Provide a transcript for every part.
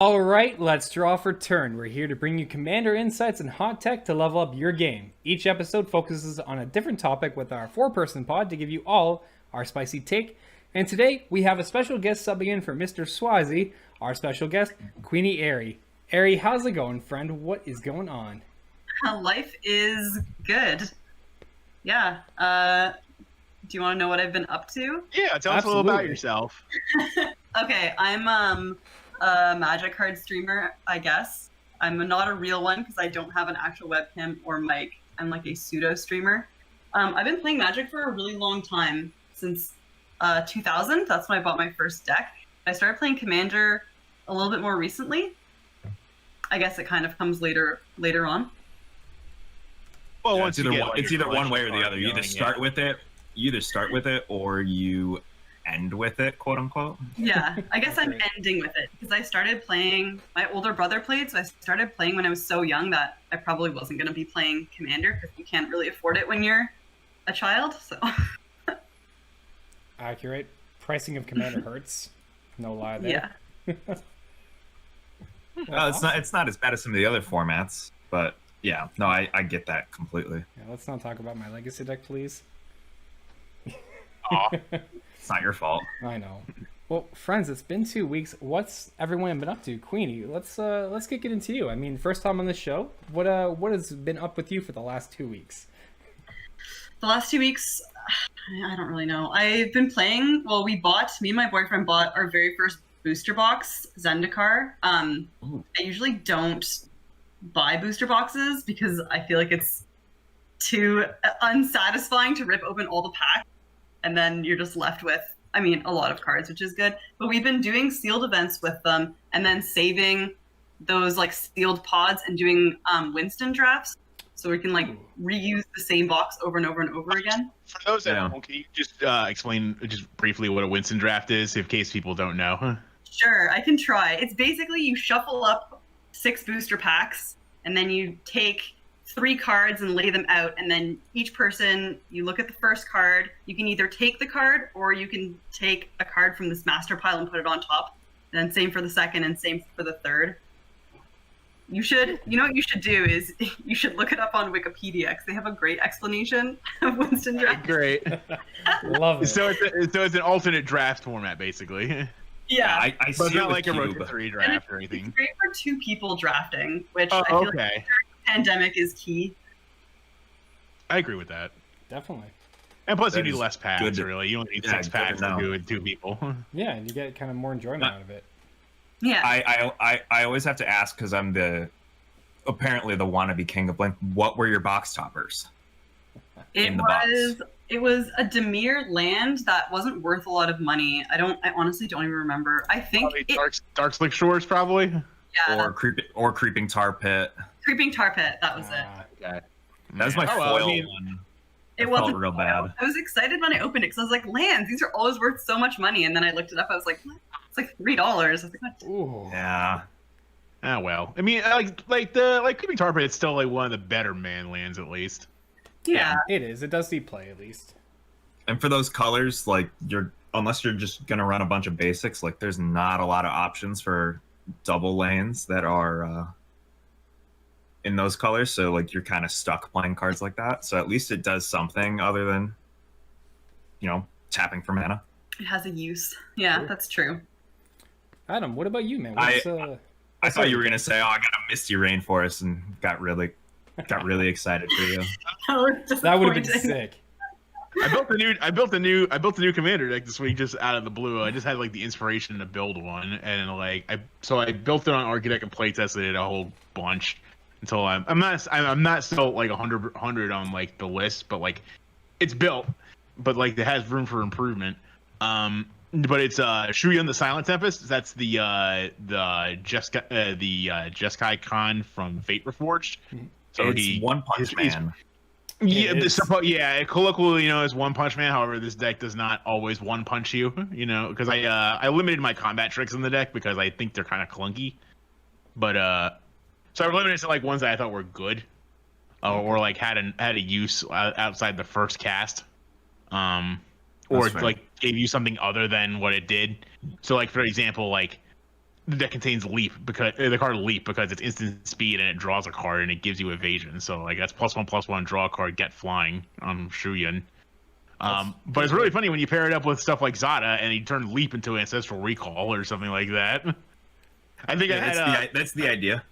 All right, let's draw for turn. We're here to bring you commander insights and hot tech to level up your game. Each episode focuses on a different topic with our 4-person pod to give you all our spicy take. And today we have a special guest subbing in for Mr. Swazi, our special guest, QueenieErie. Eri, how's it going, friend? What is going on? Life is good. Yeah. Do you want to know what I've been up to? Yeah, tell us a little about yourself. Okay, I'm a Magic card streamer, I guess. I'm not a real one because I don't have an actual webcam or mic. I'm like a pseudo streamer. I've been playing Magic for a really long time, since 2000. That's when I bought my first deck. I started playing Commander a little bit more recently. I guess it kind of comes later on. Well, Yeah, once it's either one way or the start other. You either start with it, or you end with it, quote unquote. Yeah, I guess I'm ending with it because I started playing. My older brother played, so I started playing when I was so young that I probably wasn't going to be playing Commander because you can't really afford it when you're a child. So Accurate. Pricing of Commander hurts. No lie there. yeah. Well, it's not as bad as some of the other formats, but yeah, no, I get that completely. Yeah, let's not talk about my legacy deck, please. Aw, it's not your fault. I know. Well, friends, it's been 2 weeks. What's everyone been up to? Queenie, let's get into you. I mean, first time on the show. What has been up with you for the last 2 weeks? The last 2 weeks, I don't really know. I've been playing. Well, me and my boyfriend bought our very first booster box, Zendikar. I usually don't buy booster boxes because I feel like it's too unsatisfying to rip open all the packs and then you're just left with, I mean, a lot of cards, which is good. But we've been doing sealed events with them and then saving those like sealed pods and doing Winston drafts so we can like reuse the same box over and over and over again. For those that don't, can you just explain just briefly what a Winston draft is, in case people don't know? Sure, I can try. It's basically you shuffle up 6 booster packs, and then you take 3 cards and lay them out, and then each person, you look at the first card, you can either take the card, or you can take a card from this master pile and put it on top, and then same for the second, and same for the third. You know what you should do is, you should look it up on Wikipedia, because they have a great explanation of Winston draft. Great. Love it. So it's an alternate draft format, basically. Yeah, I But see it's it not with like a Cube. Road to 3 and draft or anything. it's great for 2 people drafting, which I feel like Okay. during the pandemic is key. I agree with that. Definitely. And plus, That you need is less packs, good. really. You only need Yeah, 6 good packs to to know. do it with 2 people. Yeah, and you get kind of more enjoyment out of it. Yeah. I always have to ask because I'm apparently the wannabe king of Blink. What were your box toppers? in the box? It was a Dimir land that wasn't worth a lot of money. I honestly don't even remember. I think Probably Dark Slick Shores, probably. yeah, Or creeping tar pit. Creeping Tar Pit, that was it. Okay. That was my Oh, well, I foil mean, one. It I felt wasn't real bad. I was excited when I opened it because I was like, lands, these are always worth so much money. And then I looked it up, I was like, what? It's like $3. I was like, what? Ooh. Yeah. Ah, well. I mean, like Creeping Tar Pit, it's still like one of the better man lands, at least. Yeah. It is. It does see play, at least. And for those colors, like unless you're just gonna run a bunch of basics, like there's not a lot of options for double lanes that are in those colors. So like you're kind of stuck playing cards like that. So at least it does something other than, tapping for mana. It has a use. Yeah, Sure. that's true. Adam, what about you, man? I What's, thought you were gonna say, "Oh, I got a Misty Rainforest," and got really excited for you. that would have been disappointing. sick. I built a new commander deck this week just out of the blue. I just had like the inspiration to build one, and like I built it on Architect and playtested it a whole bunch until I'm not still like 100 on like the list, but like it's built, but like it has room for improvement. But it's Shuyan the Silent Tempest. That's the Jeskai Khan from Fate Reforged. So It's One Punch Man. Yeah, colloquially, as One Punch Man. However, this deck does not always one punch you, because I limited my combat tricks in the deck because I think they're kind of clunky. But so I limited it to like ones that I thought were good, or like had a use outside the first cast, or fair. like gave you something other than what it did. So like for example, like the deck contains leap because the card leap because it's instant speed and it draws a card and it gives you evasion. So like that's +1/+1, draw a card, get flying on Shuyan. But it's really funny when you pair it up with stuff like Zada and you turn leap into Ancestral Recall or something like that. I think that's the idea.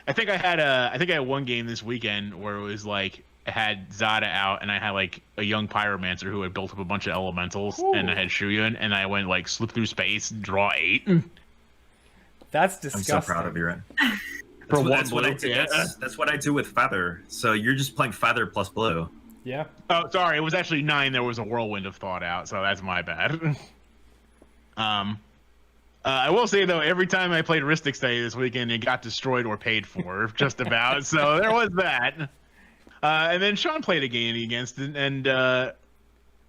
I think I had one game this weekend where it was like I had Zada out and I had like a young Pyromancer who had built up a bunch of elementals. Ooh. And I had Shuyan and I went like slip through space, draw 8. That's disgusting. I'm so proud of you, Ren. That's what I do with Feather. So you're just playing Feather plus blue. Yeah. Oh, sorry. It was actually 9. There was a Whirlwind of Thought out, so that's my bad. I will say though, every time I played Rhystic Study this weekend, it got destroyed or paid for, just about. So there was that. And then Sean played a game against it, and I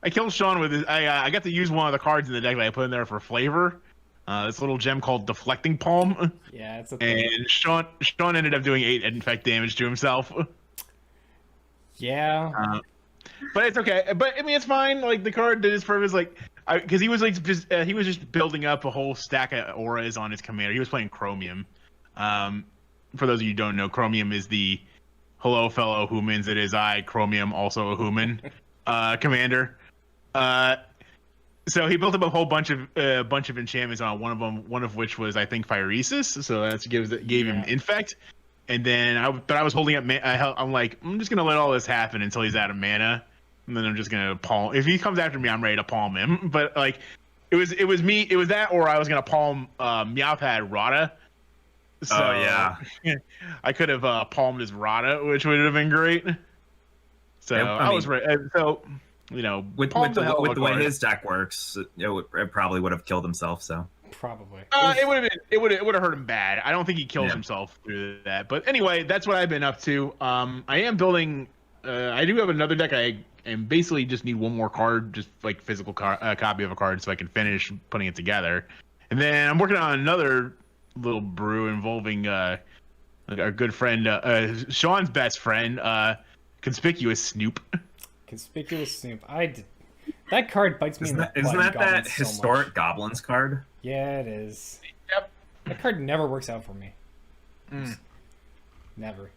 killed Sean with his. I got to use one of the cards in the deck that I put in there for flavor. This little gem called Deflecting Palm. Yeah, it's a thing. And Sean ended up doing 8 infect damage to himself. Yeah. But it's okay. But I mean, it's fine. Like the card did its purpose. Like, because he was like he was just building up a whole stack of auras on his commander. He was playing Chromium. For those of you who don't know, Chromium is the hello fellow humans. It is I, Chromium, also a human, commander. So he built up a whole bunch of enchantments on one of which was I think Phyresis. So that gave him infect. And then I was holding up. I'm like, I'm just gonna let all this happen until he's out of mana, and then I'm just gonna palm. If he comes after me, I'm ready to palm him. But like, it was that, or I was gonna palm Meowth Rada. So, oh yeah, I could have palmed his Rada, which would have been great. So I was ready. So you know, with the way his deck works, it probably would have killed himself. So. Probably. It would have hurt him bad. I don't think he kills himself through that. But anyway, that's what I've been up to. I am building. I do have another deck. I basically just need one more card, just like physical copy of a card, so I can finish putting it together. And then I'm working on another little brew involving our good friend Sean's best friend, Conspicuous Snoop. Conspicuous Snoop. That card bites me in the butt. Isn't that so historic much. Goblins card? Yeah, it is. Yep. That card never works out for me. Never.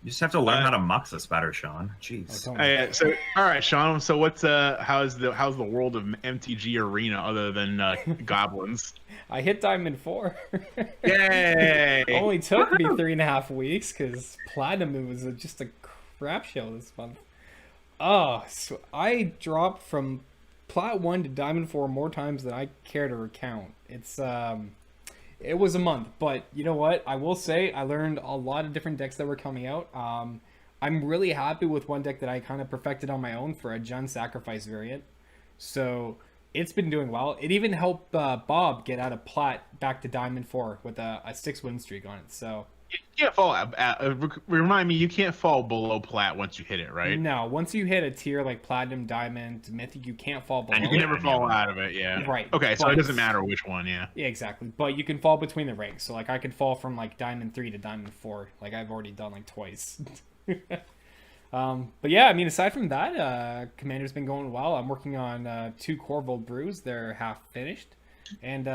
You just have to learn how to Muxus better, Sean. Jeez. So all right, Sean. So what's how's the world of MTG Arena other than goblins? I hit Diamond 4. Yay! Only took me 3.5 weeks because Platinum was just a crap show this month. Oh, so I dropped from Plat 1 to Diamond 4 more times than I care to recount. It was a month, but you know what? I will say I learned a lot of different decks that were coming out. I'm really happy with one deck that I kind of perfected on my own for a Jund Sacrifice variant. So it's been doing well. It even helped Bob get out of Plat back to Diamond 4 with a 6-win streak on it. So you can't fall. Remind me, you can't fall below Plat once you hit it, right? No, once you hit a tier like Platinum, Diamond, Mythic, you can't fall below. And you can never fall out of it, yeah. Right. Okay, so it doesn't matter which one, yeah. Yeah, exactly. But you can fall between the ranks. So like I could fall from like Diamond 3 to Diamond 4, like I've already done like twice. But yeah, I mean, aside from that, Commander's been going well. I'm working on 2 Corvold brews. They're half finished, and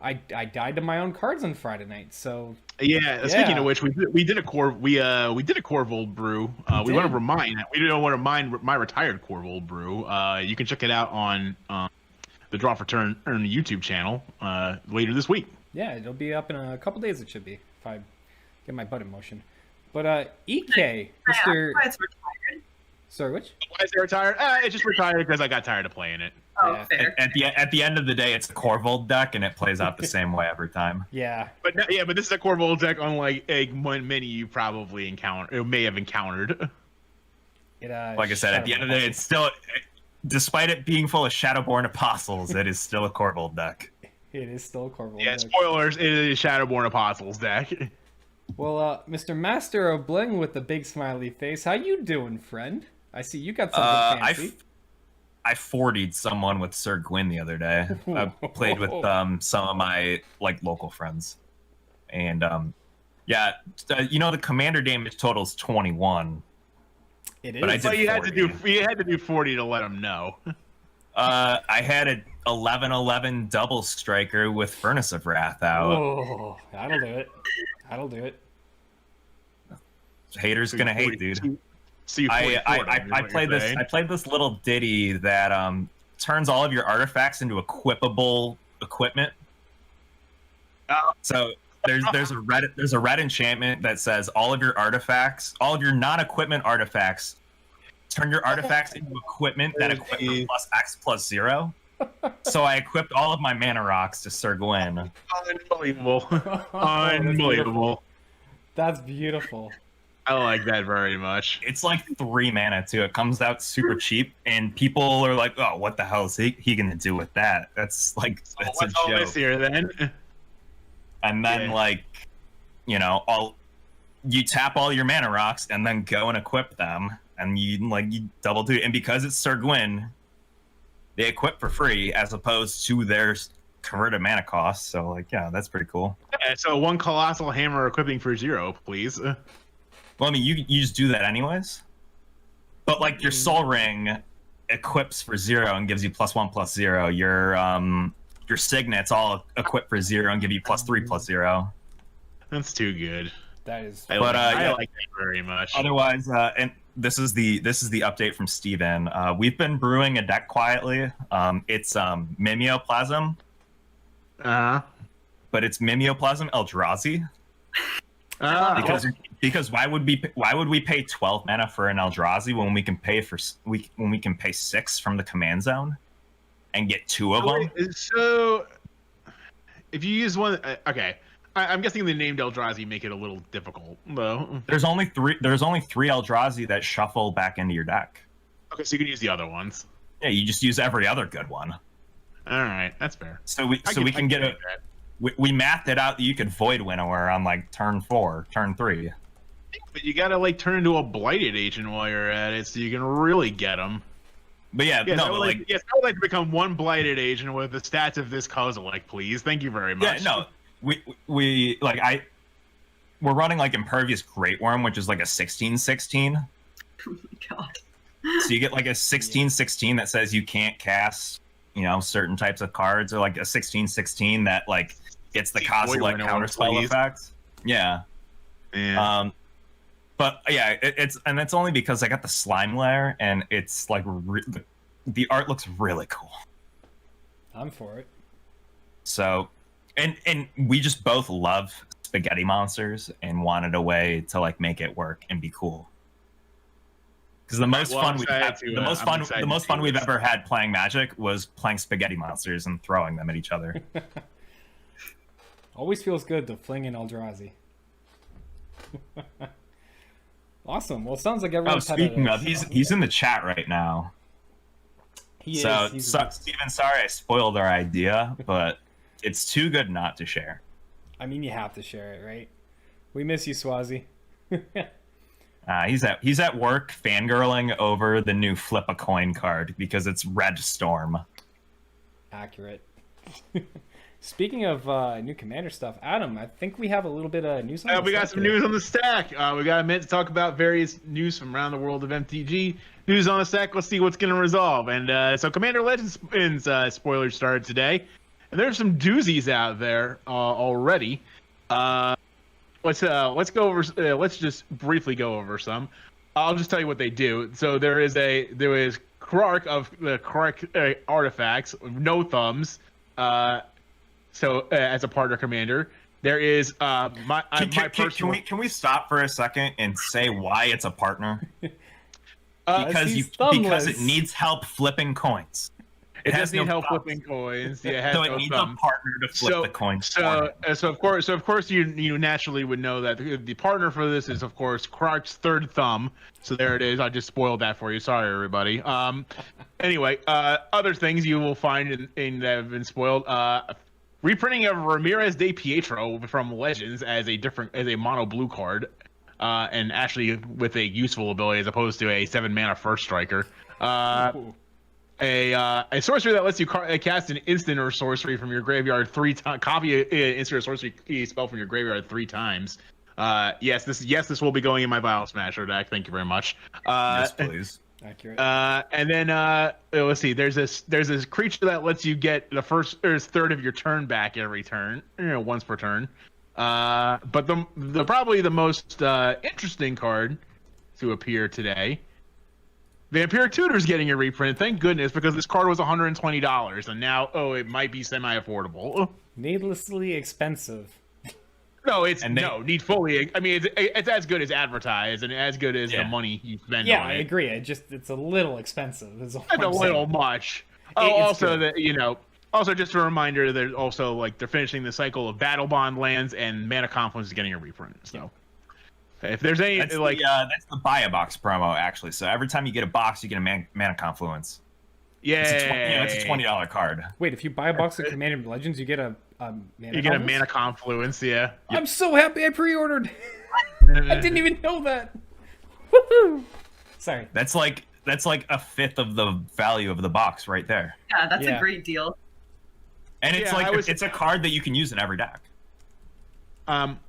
I died to my own cards on Friday night. So yeah. Speaking of which, we did a Corvold brew. We want to remind. We don't want to remind my retired Corvold brew. You can check it out on the Draw for Turn YouTube channel later this week. Yeah, it'll be up in a couple days. It should be if I get my butt in motion. But EK, Mr. Sorry, which? Why is it retired? It's just retired because I got tired of playing it. Oh, yeah. Fair. At the end of the day, it's a Corvold deck, and it plays out the same way every time. Yeah. But this is a Corvold deck, unlike many you probably may have encountered. Like I said, at the end of the day, it's still, despite it being full of Shadowborn Apostles, it is still a Corvold deck. It is still a Corvold deck. deck. Spoilers, it is a Shadowborn Apostles deck. Well, Mr. Master of Bling with the big smiley face, how you doing, friend? I see you got something fancy. I 40'd someone with Sir Gwyn the other day. I played with some of my local friends, and the commander damage totals 21. It is. But I did 40. You had to do 40 to let them know. I had 11/11 double striker with Furnace of Wrath out. Oh, that'll do it. That'll do it. Haters gonna hate, dude. So you I played this. I played this little ditty that turns all of your artifacts into equipable equipment. So there's a red enchantment that says all of your artifacts, all of your non-equipment artifacts, turn your artifacts into equipment that equip for plus X plus 0. So I equipped all of my mana rocks to Sir Gwyn. Unbelievable. Unbelievable. That's beautiful. I like that very much. It's like 3 mana too. It comes out super cheap, and people are like, "Oh, what the hell is he gonna do with that?" That's like that's what's a all joke. this here then? And then like, you know, you tap all your mana rocks and then go and equip them, and you double do it. And because it's Sir Gwyn, they equip for free as opposed to their converted mana cost. So like, yeah, that's pretty cool. Yeah, so 1 colossal hammer equipping for 0, please. Well, I mean, you just do that anyways. But like your Soul Ring equips for 0 and gives you +1/+0. Your Signets all equip for 0 and give you +3/+0. That's too good. That is. I like that very much. Otherwise, and this is the update from Steven. We've been brewing a deck quietly. It's Mimeoplasm. But it's Mimeoplasm Eldrazi. Because why would we pay 12 mana for an Eldrazi when we can pay 6 from the command zone and get 2 of them? So if you use one, okay, I'm guessing the named Eldrazi make it a little difficult though. There's only 3 Eldrazi that shuffle back into your deck. Okay, so you can use the other ones. Yeah, you just use every other good one. All right, that's fair. So we can get a. We mathed it out that you could Void Winnower on like turn 4, turn 3. But you gotta like turn into a Blighted Agent while you're at it, so you can really get them. But yeah, yes, no, I would like to become 1 Blighted Agent with the stats of this Kozilek, please. Thank you very much. Yeah, no, we're running like Impervious Great Worm, which is like a 16/16. Oh my god. So you get like a 16/16 that says you can't cast, you know, certain types of cards, or like a 16/16 that like gets the Kozilek counterspell effect. Yeah. But yeah, it's only because I got the Slime Lair, and it's like the art looks really cool. I'm for it. So, and we just both love spaghetti monsters and wanted a way to like make it work and be cool. Because the most fun we've ever had playing Magic was playing spaghetti monsters and throwing them at each other. Always feels good to fling in Eldrazi. Awesome. Well, it sounds like everyone's. Speaking of, he's in the chat right now. He's Steven, sorry I spoiled our idea, but it's too good not to share. I mean, you have to share it, right? We miss you, Swazi. He's at work fangirling over the new Flip a Coin card because it's Red Storm. Accurate. Speaking of new Commander stuff, Adam, I think we have a little bit of news on the we got some news on the stack. We got a minute to talk about various news from around the world of MTG. News on the stack, let's see what's going to resolve. And so Commander Legends spoilers started today. And there's some doozies out there already. Let's just briefly go over some. I'll just tell you what they do. So there is Krark of the Krark artifacts, no thumbs. So as a partner commander, there is my personal. Can we stop for a second and say why it's a partner? Because it needs help flipping coins. It does need help flipping coins. Yeah, so it needs a partner to flip the coins. So of course you naturally would know that the partner for this is of course Krark's third thumb. So there it is. I just spoiled that for you. Sorry everybody. Anyway, other things you will find in that have been spoiled. Reprinting of Ramirez de Pietro from Legends as a mono blue card, and actually with a useful ability as opposed to a 7-mana first striker. A sorcery that lets you cast an instant or sorcery from your graveyard 3 times. Copy an instant or sorcery spell from your graveyard 3 times. Yes, this will be going in my Vial Smasher deck. Thank you very much. Yes, please. Accurate. And then let's see. There's this creature that lets you get the first or third of your turn back every turn, once per turn. But the probably the most interesting card to appear today, Vampire Tutor's getting a reprint. Thank goodness, because this card was $120, and now it might be semi-affordable. Needlessly expensive. No, need fully. I mean, it's as good as advertised and as good as the money you spend. Yeah, on I it. agree. It's a little expensive. It's a little much. Also, also just a reminder, there's also like they're finishing the cycle of Battle Bond lands, and Mana Confluence is getting a reprint. So, if there's any that's the buy a box promo actually. So every time you get a box, you get a Mana Confluence. Yeah, it's a $20 card. Wait, if you buy a box of Commander Legends, you get a Mana Confluence. Yeah. I'm so happy I pre-ordered. I didn't even know that. Woohoo! Sorry. That's like a fifth of the value of the box right there. Yeah, that's a great deal. And it's it's a card that you can use in every deck.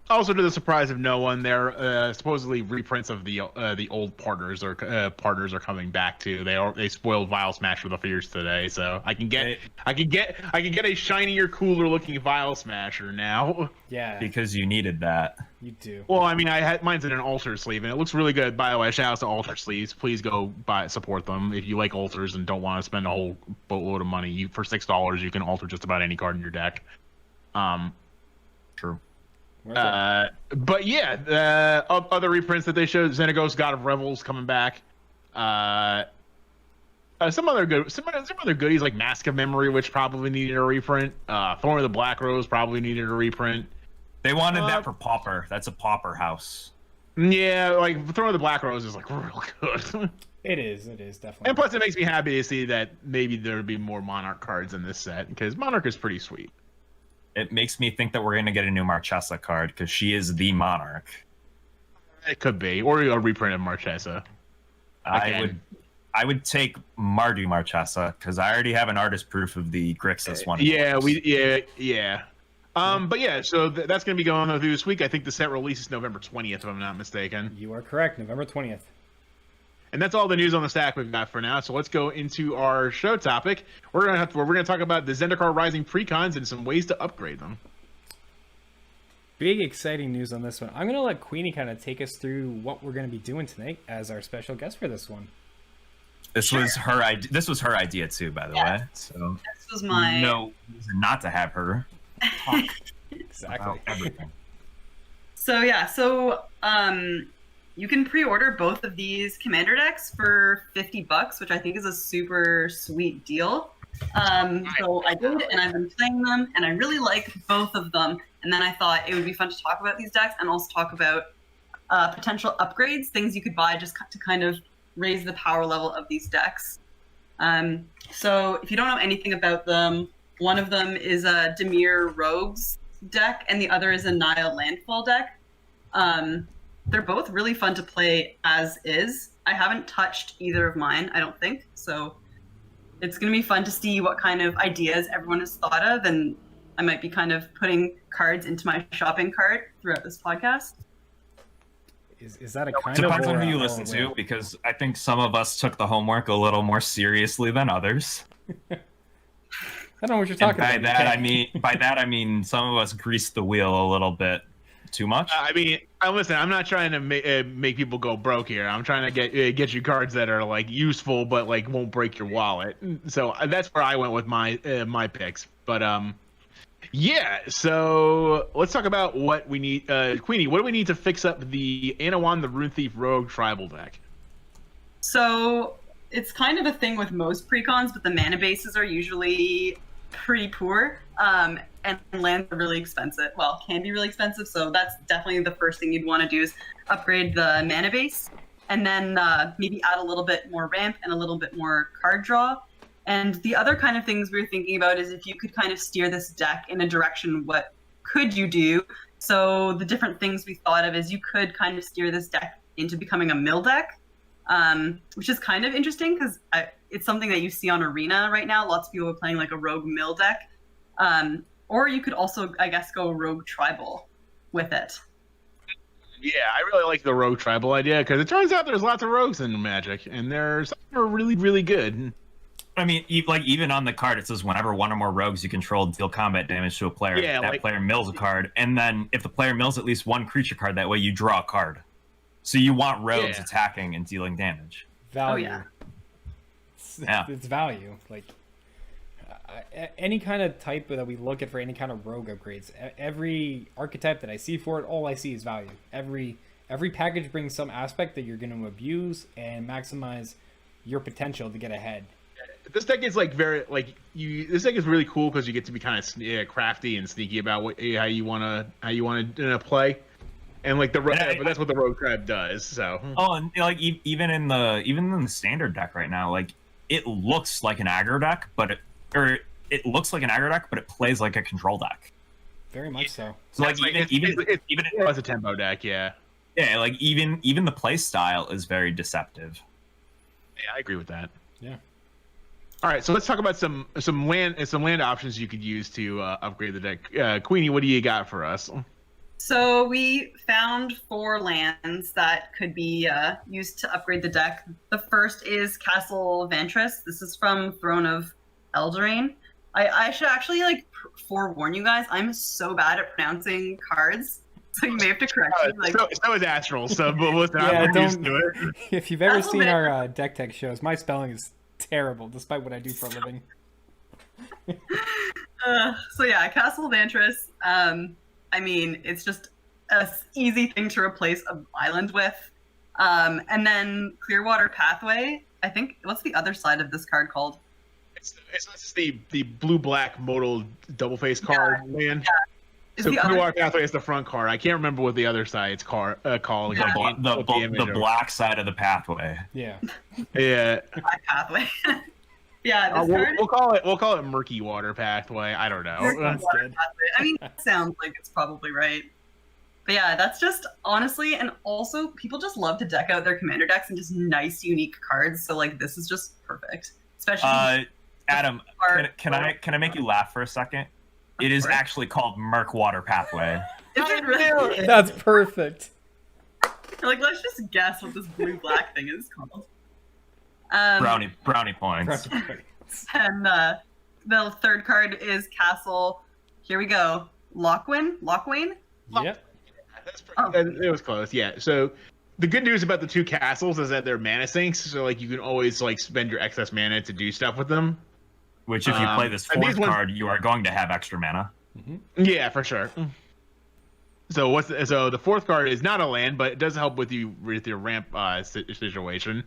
Also, to the surprise of no one, there supposedly reprints of the old partners are coming back too. They spoiled Vial Smasher the Fierce today, so I can get a shinier, cooler looking Vial Smasher now. Yeah, because you needed that. You do. Well, I mean, mine's in an Altar sleeve, and it looks really good. By the way, shout out to Altar sleeves. Please go support them if you like altars and don't want to spend a whole boatload of money. For $6, you can alter just about any card in your deck. True. But yeah, other reprints that they showed: Xenagos, God of Revels coming back. Some other goodies like Mask of Memory, which probably needed a reprint. Thorn of the Black Rose probably needed a reprint. They wanted that for Pauper. That's a Pauper house. Yeah, like Thorn of the Black Rose is like real good. It is definitely. And plus, it makes me happy to see that maybe there'll be more Monarch cards in this set, because Monarch is pretty sweet. It makes me think that we're going to get a new Marchesa card, because she is the Monarch. It could be, or a reprint of Marchesa. I would take Mardu Marchesa, because I already have an artist proof of the Grixis one. Yeah. But yeah, so that's going to be going on through this week. I think the set releases November 20th, if I'm not mistaken. You are correct, November 20th. And that's all the news on the stack we've got for now. So let's go into our show topic. We're gonna talk about the Zendikar Rising Precons and some ways to upgrade them. Big exciting news on this one. I'm gonna let Queenie kind of take us through what we're gonna be doing tonight as our special guest for this one. This was her idea. This was her idea too, by the way. So this was my reason not to have her talk exactly about everything. So you can pre-order both of these commander decks for $50, which I think is a super sweet deal. So I did, and I've been playing them, and I really like both of them. And then I thought it would be fun to talk about these decks and also talk about potential upgrades, things you could buy just to kind of raise the power level of these decks. So if you don't know anything about them, one of them is a Dimir Rogues deck, and the other is a Nile Landfall deck. They're both really fun to play as is. I haven't touched either of mine, I don't think. So it's going to be fun to see what kind of ideas everyone has thought of. And I might be kind of putting cards into my shopping cart throughout this podcast. Is that a kind of... Depends on who you listen to, because I think some of us took the homework a little more seriously than others. I don't know what you're talking about. By that I mean some of us greased the wheel a little bit too much. Listen, I'm not trying to make people go broke here. I'm trying to get you cards that are like useful but like won't break your wallet. So that's where I went with my picks. But yeah. So let's talk about what we need. Queenie, what do we need to fix up the Anowon the Rune Thief Rogue tribal deck? So it's kind of a thing with most precons, but the mana bases are usually pretty poor. And lands are really expensive. Well, can be really expensive. So that's definitely the first thing you'd want to do is upgrade the mana base, and then maybe add a little bit more ramp and a little bit more card draw. And the other kind of things we were thinking about is if you could kind of steer this deck in a direction, what could you do? So the different things we thought of is you could kind of steer this deck into becoming a mill deck, which is kind of interesting because it's something that you see on Arena right now. Lots of people are playing like a rogue mill deck. Or you could also, I guess, go rogue tribal with it. Yeah, I really like the rogue tribal idea because it turns out there's lots of rogues in Magic, and there's some are really, really good. I mean, even on the card, it says whenever one or more rogues you control deal combat damage to a player, Yeah, that like- player mills a card, and then if the player mills at least one creature card, that way you draw a card. So you want rogues Yeah. attacking and dealing damage. Value. yeah. It's value. Like any kind of type that we look at for any kind of rogue upgrades, every archetype that I see for it, all I see is value. Every package brings some aspect that you're going to abuse and maximize your potential to get ahead. This deck is like very like you. This deck is really cool because you get to be kind of crafty and sneaky about how you wanna play, and like but that's what the rogue tribe does. So Oh, and like even in the standard deck right now, like it looks like an aggro deck, but it looks like an aggro deck, but it plays like a control deck. Very much so. So like even it's a tempo deck, yeah. yeah, like even the play style is very deceptive. Yeah, I agree with that. Yeah. All right, so let's talk about some land options you could use to upgrade the deck. Queenie, what do you got for us? So we found 4 lands that could be used to upgrade the deck. The first is Castle Vantress. This is from Throne of Eldraine. I should actually forewarn you guys. I'm so bad at pronouncing cards, so you may have to correct me. So is Astral. So, but listen, Yeah, I'm used to it. If you've ever That's seen okay. our deck tech shows, my spelling is terrible, despite what I do for a living. So yeah, Castle Vantress. I mean, it's just a easy thing to replace an island with. And then Clearwater Pathway. I think what's the other side of this card called? It's the blue-black modal double-face card, man. Is So the other Clearwater Pathway is the front card. I can't remember what the other side's called. Yeah. The black side of the pathway. Yeah. Yeah. Black Pathway? Yeah, this card. We'll call it Murky Water Pathway. I don't know. That's Water good. Pathway. I mean, that sounds like it's probably right. But yeah, that's just honestly, and also people just love to deck out their commander decks and just nice, unique cards. So like, this is just perfect, especially. Adam, can I make you laugh for a second? It is actually called Murkwater Pathway. Is it really? That's perfect. Like, let's just guess what this blue-black thing is called. Brownie points. And the third card is Castle. Here we go. Lochwin? Yep. It was close. Yeah. So the good news about the 2 castles is that they're mana sinks. So like you can always like spend your excess mana to do stuff with them. Which, if you play this and these fourth ones- card, you are going to have extra mana. Yeah, for sure. So so the 4th card is not a land, but it does help with your ramp situation.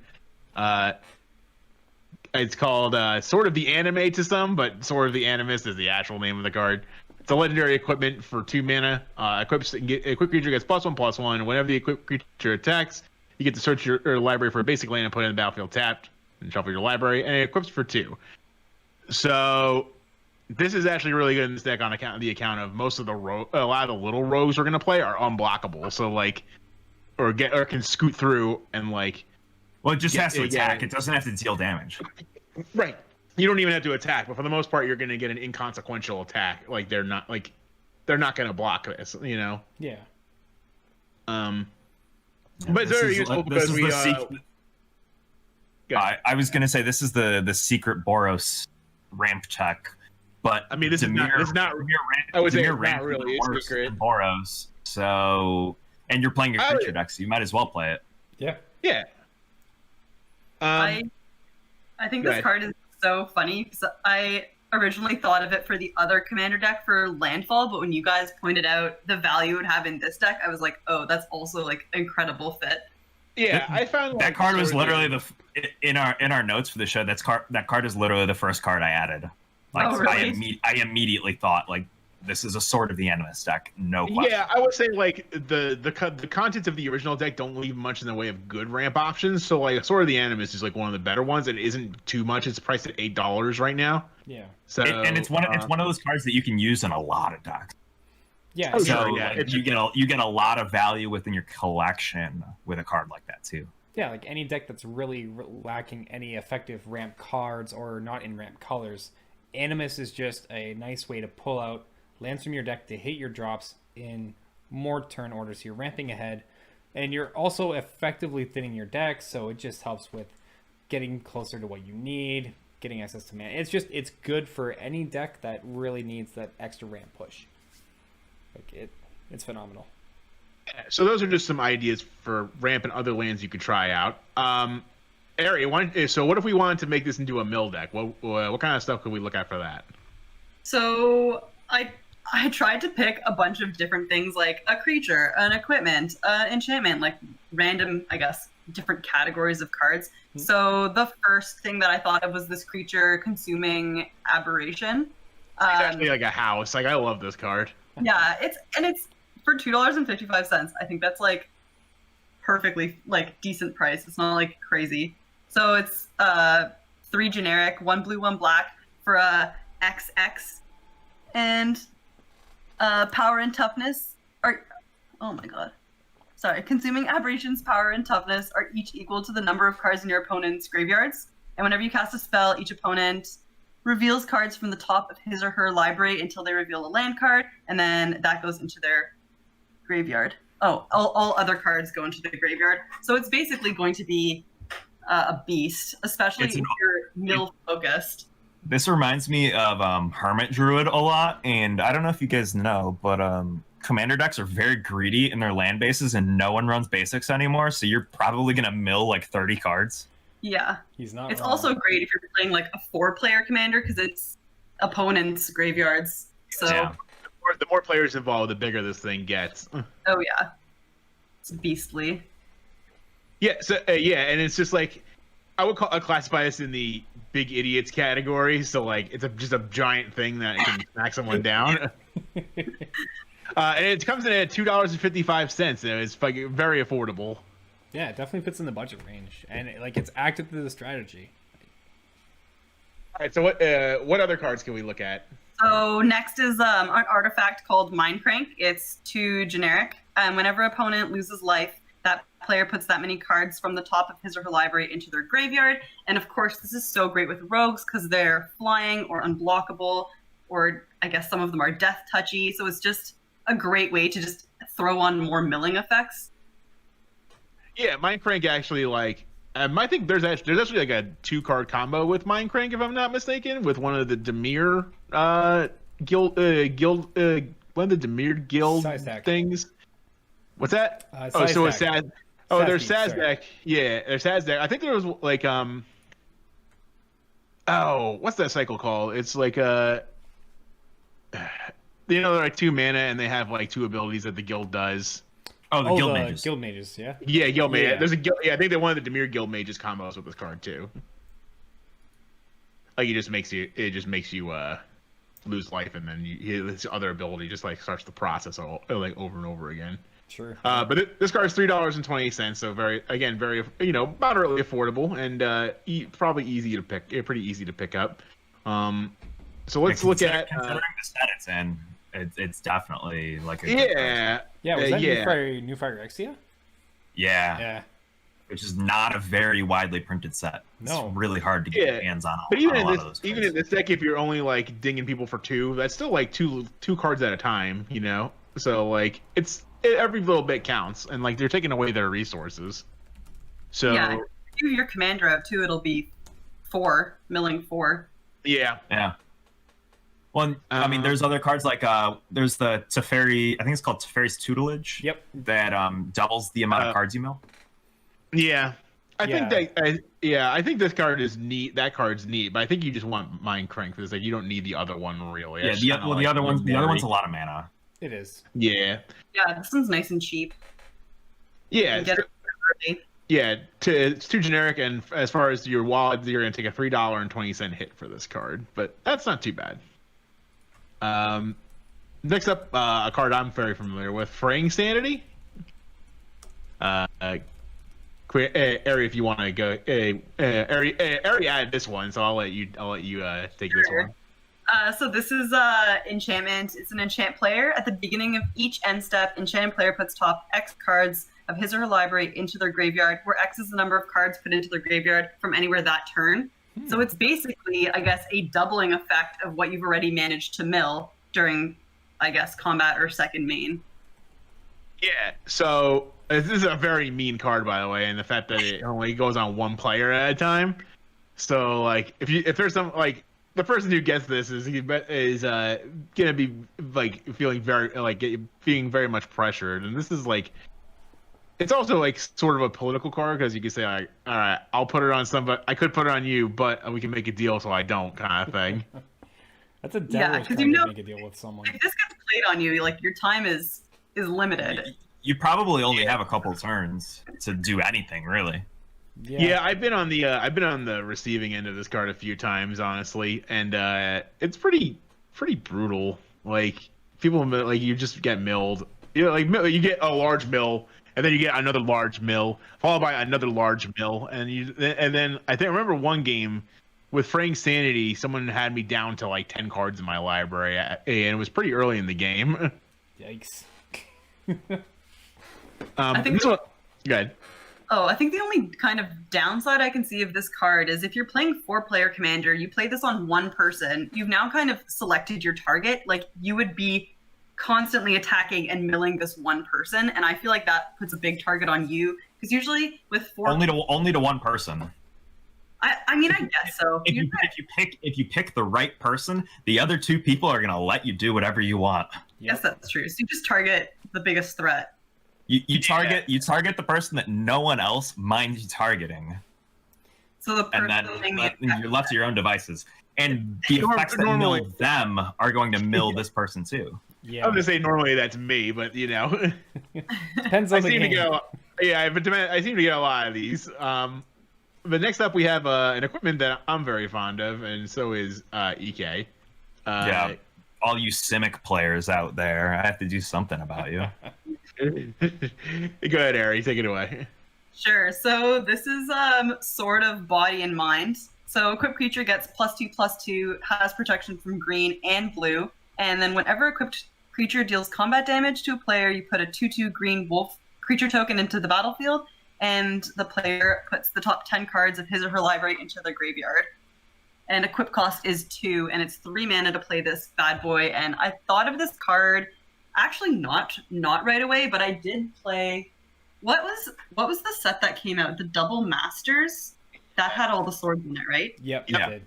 It's called Sword of the Anime to some, but Sword of the Animus is the actual name of the card. It's a legendary equipment for 2 mana. Equipped creature gets +1/+1. Whenever the equipped creature attacks, you get to search your library for a basic land and put it in the battlefield tapped, and shuffle your library, and it equips for 2. So this is actually really good in this deck on account of most of a lot of the little rogues we're gonna play are unblockable. So like, or can scoot through and like. Well, it just has to attack. Yeah. It doesn't have to deal damage. Right. You don't even have to attack, but for the most part, you're gonna get an inconsequential attack. Like they're not gonna block this. You know. Yeah. But it's very useful because we. I was gonna say this is the secret Boros ramp check, but I mean, this is not. I would say it's not really a secret. Boros. So, and you're playing your creature deck, so you might as well play it. Yeah. Yeah. I think this card is so funny because I originally thought of it for the other commander deck for landfall, but when you guys pointed out the value it would have in this deck, I was like, oh, that's also like incredible fit. Yeah, I found that card was literally in our notes for the show. That card is literally the first card I added. Like, oh, really? I immediately thought like this is a Sword of the Animus deck. No question. Yeah, I would say like the contents of the original deck don't leave much in the way of good ramp options. So like Sword of the Animus is like one of the better ones. It isn't too much. It's priced at $8 right now. Yeah. So and it's one of those cards that you can use in a lot of decks. Yeah. Oh, So sure, yeah. like, you get a lot of value within your collection with a card like that too. Yeah, like any deck that's really lacking any effective ramp cards or not in ramp colors, Animus is just a nice way to pull out lands from your deck to hit your drops in more turn orders. You're ramping ahead. And you're also effectively thinning your deck, so it just helps with getting closer to what you need, getting access to mana. It's good for any deck that really needs that extra ramp push. Like it's phenomenal. So those are just some ideas for ramp and other lands you could try out. So what if we wanted to make this into a mill deck? What kind of stuff could we look at for that? So I tried to pick a bunch of different things, like a creature, an equipment, enchantment, like random, I guess, different categories of cards. So the first thing that I thought of was this creature consuming aberration. It's actually like a house. Like, I love this card. Yeah, it's for $2.55. I think that's like perfectly like decent price. It's not like crazy. So it's 3 generic, 1 blue, 1 black for a XX, and power and toughness are, oh my god, sorry, consuming aberrations, power and toughness are each equal to the number of cards in your opponent's graveyards. And whenever you cast a spell, each opponent reveals cards from the top of his or her library until they reveal a land card, and then that goes into their graveyard. Oh, all other cards go into the graveyard. So it's basically going to be a beast, especially if you're mill focused. This reminds me of Hermit Druid a lot, and I don't know if you guys know, but commander decks are very greedy in their land bases, and no one runs basics anymore, so you're probably going to mill like 30 cards. Yeah. He's not It's wrong. also great if you're playing like a 4-player commander, because it's opponents' graveyards. So, Yeah. The more players involved, the bigger this thing gets. oh yeah. It's beastly. Yeah, so and it's just like I'd classify this in the big idiots category. So like it's just a giant thing that can smack someone down. And it comes in at $2.55. It's like very affordable. Yeah, it definitely fits in the budget range, and it's active to the strategy. All right, so what other cards can we look at? So next is an artifact called Mind Crank. It's 2 generic. Whenever opponent loses life, that player puts that many cards from the top of his or her library into their graveyard. And of course, this is so great with rogues because they're flying or unblockable, or I guess some of them are death touchy. So it's just a great way to just throw on more milling effects. Yeah, Mind Crank actually I think there's actually like a 2-card combo with Mind Crank, if I'm not mistaken, with one of the Dimir guild one of the Dimir guild things. What's that? So it's Sad. Oh, there's Sazdak. Yeah, there's Sazdak. I think there was like what's that cycle called? It's like they're like 2 mana and they have like 2 abilities that the guild does. Oh, the Guild Mages. Guild Mages, yeah. Yeah, Guild Mage. Yeah. There's a guild. Yeah, I think they're one of the Dimir Guild Mages combos with this card too. Like it just makes you lose life, and then this other ability just like starts the process like over and over again. Sure. But this card is $3.20, so very moderately affordable and probably easy to pick. Pretty easy to pick up. So let's look at considering the set it's in. It's definitely like a Yeah, was that New Phyrexia? Yeah. Which is not a very widely printed set. No. It's really hard to get your hands on. But even in this deck, if you're only like dinging people for 2, that's still like two cards at a time, So like every little bit counts, and like they're taking away their resources. So yeah, if you have your commander out too, it'll be 4, milling 4. Yeah. Well, I mean, there's other cards like there's the Teferi. I think it's called Teferi's Tutelage. Yep. That doubles the amount of cards you mill. Yeah. I think this card is neat. That card's neat, but I think you just want Mind Crank for this. Like, you don't need the other one really. Yeah. The other one's a lot of mana. It is. Yeah. Yeah, this one's nice and cheap. Yeah. You get it early. Yeah, it's too generic, and as far as your wallet, you're going to take a $3.20 hit for this card, but that's not too bad. Next up, a card I'm very familiar with, Fraying Sanity. Area, if you want to go, Area added this one, so I'll let you take this one. So this is enchantment. It's an enchant player. At the beginning of each end step, enchanted player puts top X cards of his or her library into their graveyard, where X is the number of cards put into their graveyard from anywhere that turn. So it's basically, I guess, a doubling effect of what you've already managed to mill during, I guess, combat or second main. Yeah. So This is a very mean card, by the way, and the fact that it only goes on one player at a time. So, like, if there's some, like, the person who gets this is gonna be like feeling very much pressured, and this is like, it's also like sort of a political card because you can say like, all right, I'll put it on somebody, I could put it on you, but we can make a deal so I don't, kind of thing. That's a devilish because kind to make a deal with someone. If this gets played on you, like your time is limited. You probably only have a couple turns to do anything, really. Yeah, I've been on the receiving end of this card a few times, honestly, and it's pretty brutal. Like, people, like, you just get milled. You know, like, you get a large mill, and then you get another large mill, followed by another large mill, and then I remember one game with Fraying Sanity, someone had me down to like 10 cards in my library, and it was pretty early in the game. Yikes. I think go ahead. Oh, I think the only kind of downside I can see of this card is if you're playing 4-player commander, you play this on one person, you've now kind of selected your target. Like, you would be constantly attacking and milling this one person, and I feel like that puts a big target on you. Because usually with 4 only to one person. I mean, I guess so. If you pick the right person, the other 2 people are gonna let you do whatever you want. Yes, that's true. So you just target the biggest threat. You target the person that no one else minds you targeting. So the person and then you're left to your own devices. And the effects that mill them are going to mill this person too. Yeah. I was gonna say normally that's me, but you know, depends on the game. I seem to get a lot of these. But next up we have an equipment that I'm very fond of, and so is EK. Yeah, all you Simic players out there, I have to do something about you. Go ahead, Ari, take it away. Sure. So this is sort of body and mind. So equipped creature gets +2/+2, has protection from green and blue, and then whenever equipped creature deals combat damage to a player, you put a 2/2 green wolf creature token into the battlefield, and the player puts the top 10 cards of his or her library into the graveyard. And equip cost is 2, and it's 3 mana to play this bad boy. And I thought of this card actually not right away, but I did play. What was the set that came out? The Double Masters that had all the swords in it, right? Yep. Yeah. Did.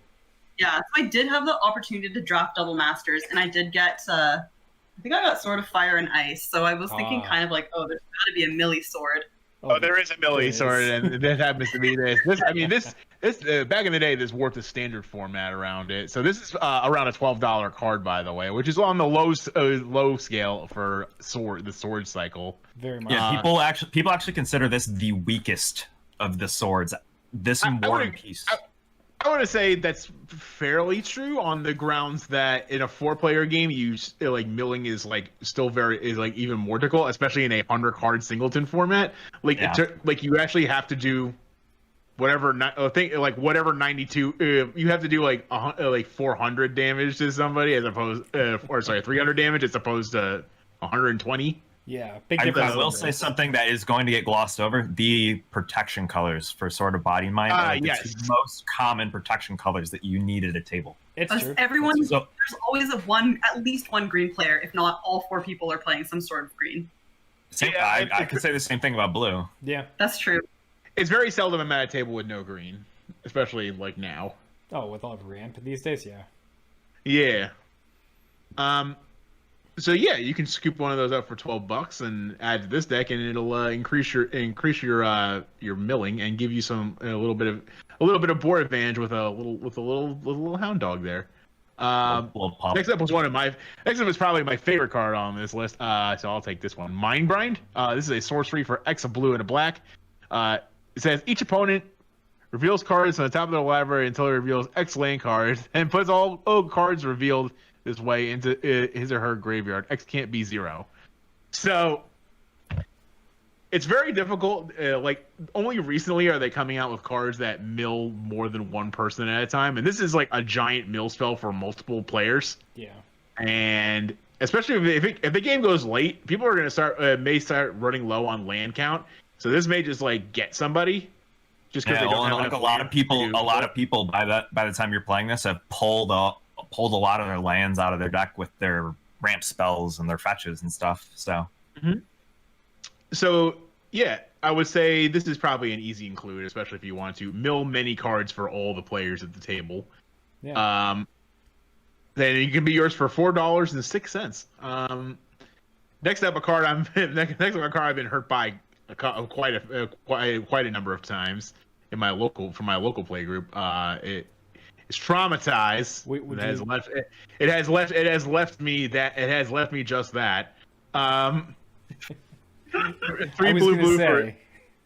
Yeah. So I did have the opportunity to draft Double Masters, and I did get. I think I got Sword of Fire and Ice. So I was thinking kind of like, oh, there's got to be a Millie sword. Oh, there is a Millie sword, and that happens to be this. This back in the day, this worked a standard format around it. So this is around a $12 card, by the way, which is on the low scale for the sword cycle. Very much. Yeah, people actually consider this the weakest of the swords. This and War and Peace. I want to say that's fairly true on the grounds that in a 4-player game, milling is still even more difficult, especially in a 100-card singleton format. You actually have to do whatever 92. You have to do 400 damage to somebody as opposed, 300 damage as opposed to 120. Yeah, big difference. I will say something that is going to get glossed over: the protection colors for Sword of Body and Mind are the 2 most common protection colors that you need at a table. It's true. There's always at least one green player, if not all 4 people are playing some sort of green. I could say the same thing about blue. Yeah, that's true. It's very seldom I'm at a table with no green, especially like now. Oh, with all of ramp these days, yeah. Yeah. So yeah, you can scoop one of those up for $12 and add to this deck, and it'll increase your milling and give you a little bit of board advantage with a little hound dog there. Next up is probably my favorite card on this list. So I'll take this one, Mindbind. This is a sorcery for X, a blue and a black. It says each opponent reveals cards on the top of their library until it reveals X land cards, and puts all cards revealed this way into his or her graveyard. X can't be 0. So it's very difficult. Only recently are they coming out with cards that mill more than one person at a time, and this is like a giant mill spell for multiple players. Yeah. And especially if the game goes late, people are going to may start running low on land count. So this may just get somebody. Just because they don't have a lot of people by the time you're playing this have pulled a lot of their lands out of their deck with their ramp spells and their fetches and stuff. So, So Yeah, I would say this is probably an easy include, especially if you want to mill many cards for all the players at the table. Yeah. Then it can be yours for $4.06. Next up, a card I've been hurt by quite a number of times in my local play group. It is Traumatize. It has left me just that. Three blue for.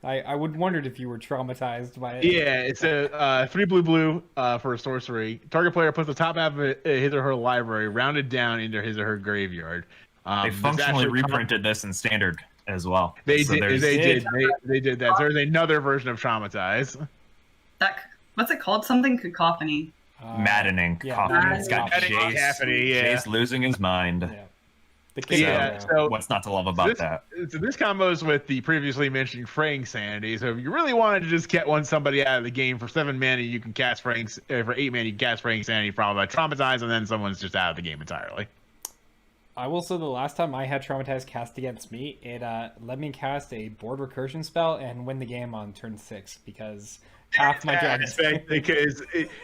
I would wondered if you were traumatized by it. Yeah, it's a 3 blue for a sorcery. Target player puts the top half of his or her library rounded down into his or her graveyard. They functionally reprinted this in standard as well. They did that. So there's another version of Traumatize. What's it called? Something cacophony. Maddening cacophony. It's got Jace losing his mind. Yeah. So what's not to love about that? So this combos with the previously mentioned Fraying Sanity. So if you really wanted to just get somebody out of the game for 7 mana, you can cast for 8 mana, you can cast Fraying Sanity followed by Traumatize, and then someone's just out of the game entirely. I will say the last time I had Traumatize cast against me, it let me cast a board recursion spell and win the game on turn 6 because half my dragons. Because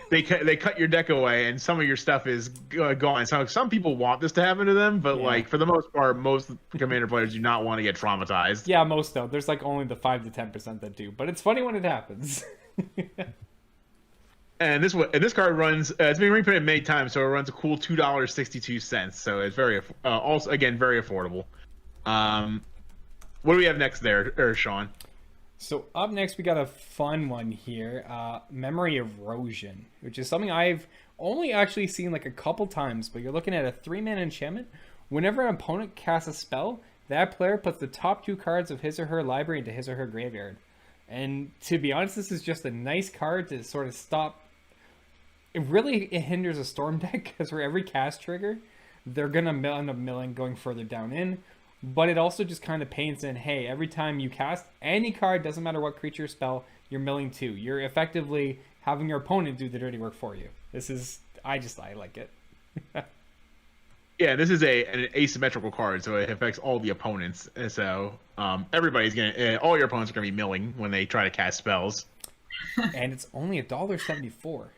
they cut your deck away and some of your stuff is gone. So some people want this to happen to them, but like for the most part, most commander players do not want to get traumatized. Yeah, most don't. There's like only the 5 to 10% that do, but it's funny when it happens. And this card runs. It's been reprinted many times, so it runs a cool $2.62. So it's very also again very affordable. What do we have next there, Sean? So up next, we got a fun one here, Memory Erosion, which is something I've only actually seen like a couple times, but you're looking at a 3-mana enchantment. Whenever an opponent casts a spell, that player puts the top 2 cards of his or her library into his or her graveyard. And to be honest, this is just a nice card to sort of stop. It hinders a Storm deck, because for every cast trigger, they're going to end up milling, going further down in. But it also just kind of paints in, hey, every time you cast any card, doesn't matter what creature spell, you're milling 2. You're effectively having your opponent do the dirty work for you. I like it. Yeah, this is an asymmetrical card, so it affects all the opponents. So all your opponents are gonna be milling when they try to cast spells. And it's only $1.74.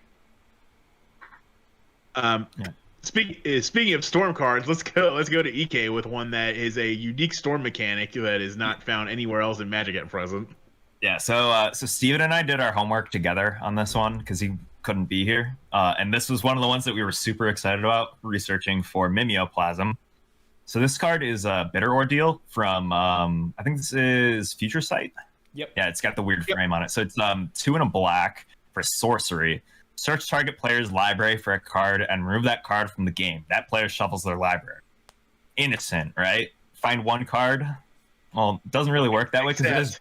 Speaking of storm cards, let's go to EK with one that is a unique storm mechanic that is not found anywhere else in Magic at present. Yeah, so Steven and I did our homework together on this one because he couldn't be here. And this was one of the ones that we were super excited about researching for Mimeoplasm. So this card is a Bitter Ordeal from, I think this is Future Sight. Yep. Yeah, it's got the weird frame on it. So it's 2 and a black for sorcery. Search target player's library for a card and remove that card from the game. That player shuffles their library. Innocent, right? Find 1 card. Well, it doesn't really work that way because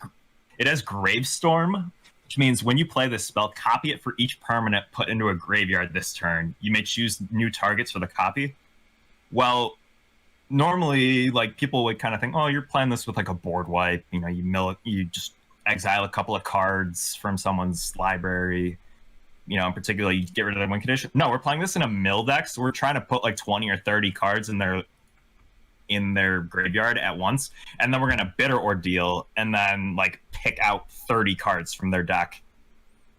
it has Gravestorm, which means when you play this spell, copy it for each permanent put into a graveyard this turn. You may choose new targets for the copy. Well, normally, like, people would kind of think, oh, you're playing this with like a board wipe. You know, you just exile a couple of cards from someone's library. You know, in particular, you get rid of the win condition. No, we're playing this in a mill deck, so we're trying to put like 20 or 30 cards in their graveyard at once, and then we're gonna Bitter Ordeal and then like pick out 30 cards from their deck